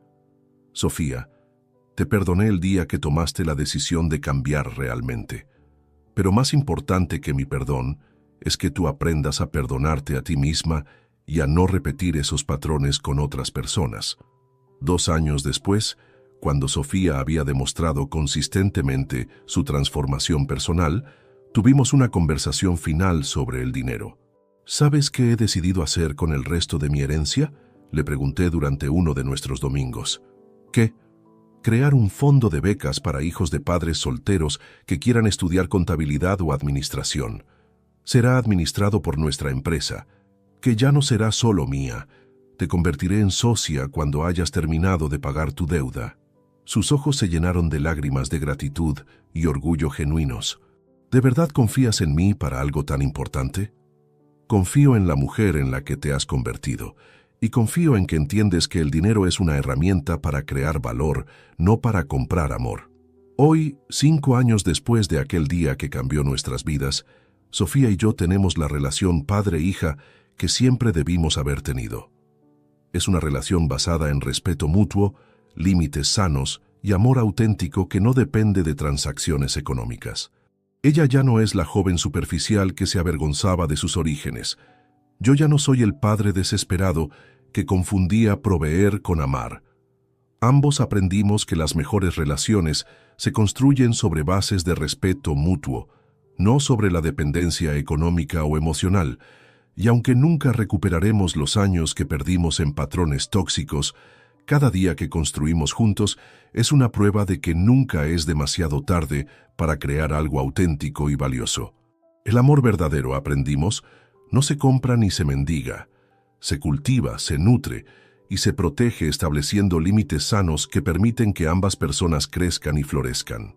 Sofía, te perdoné el día que tomaste la decisión de cambiar realmente. Pero más importante que mi perdón es que tú aprendas a perdonarte a ti misma y a no repetir esos patrones con otras personas. 2 años después, cuando Sofía había demostrado consistentemente su transformación personal, tuvimos una conversación final sobre el dinero. ¿Sabes qué he decidido hacer con el resto de mi herencia?, le pregunté durante uno de nuestros domingos. ¿Qué? Crear un fondo de becas para hijos de padres solteros que quieran estudiar contabilidad o administración. Será administrado por nuestra empresa, que ya no será solo mía. Te convertiré en socia cuando hayas terminado de pagar tu deuda. Sus ojos se llenaron de lágrimas de gratitud y orgullo genuinos. ¿De verdad confías en mí para algo tan importante? Confío en la mujer en la que te has convertido, y confío en que entiendes que el dinero es una herramienta para crear valor, no para comprar amor. Hoy, 5 años después de aquel día que cambió nuestras vidas, Sofía y yo tenemos la relación padre-hija que siempre debimos haber tenido. Es una relación basada en respeto mutuo, límites sanos y amor auténtico que no depende de transacciones económicas. Ella ya no es la joven superficial que se avergonzaba de sus orígenes. Yo ya no soy el padre desesperado que confundía proveer con amar. Ambos aprendimos que las mejores relaciones se construyen sobre bases de respeto mutuo, no sobre la dependencia económica o emocional, y aunque nunca recuperaremos los años que perdimos en patrones tóxicos, cada día que construimos juntos es una prueba de que nunca es demasiado tarde para crear algo auténtico y valioso. El amor verdadero, aprendimos, no se compra ni se mendiga. Se cultiva, se nutre y se protege estableciendo límites sanos que permiten que ambas personas crezcan y florezcan.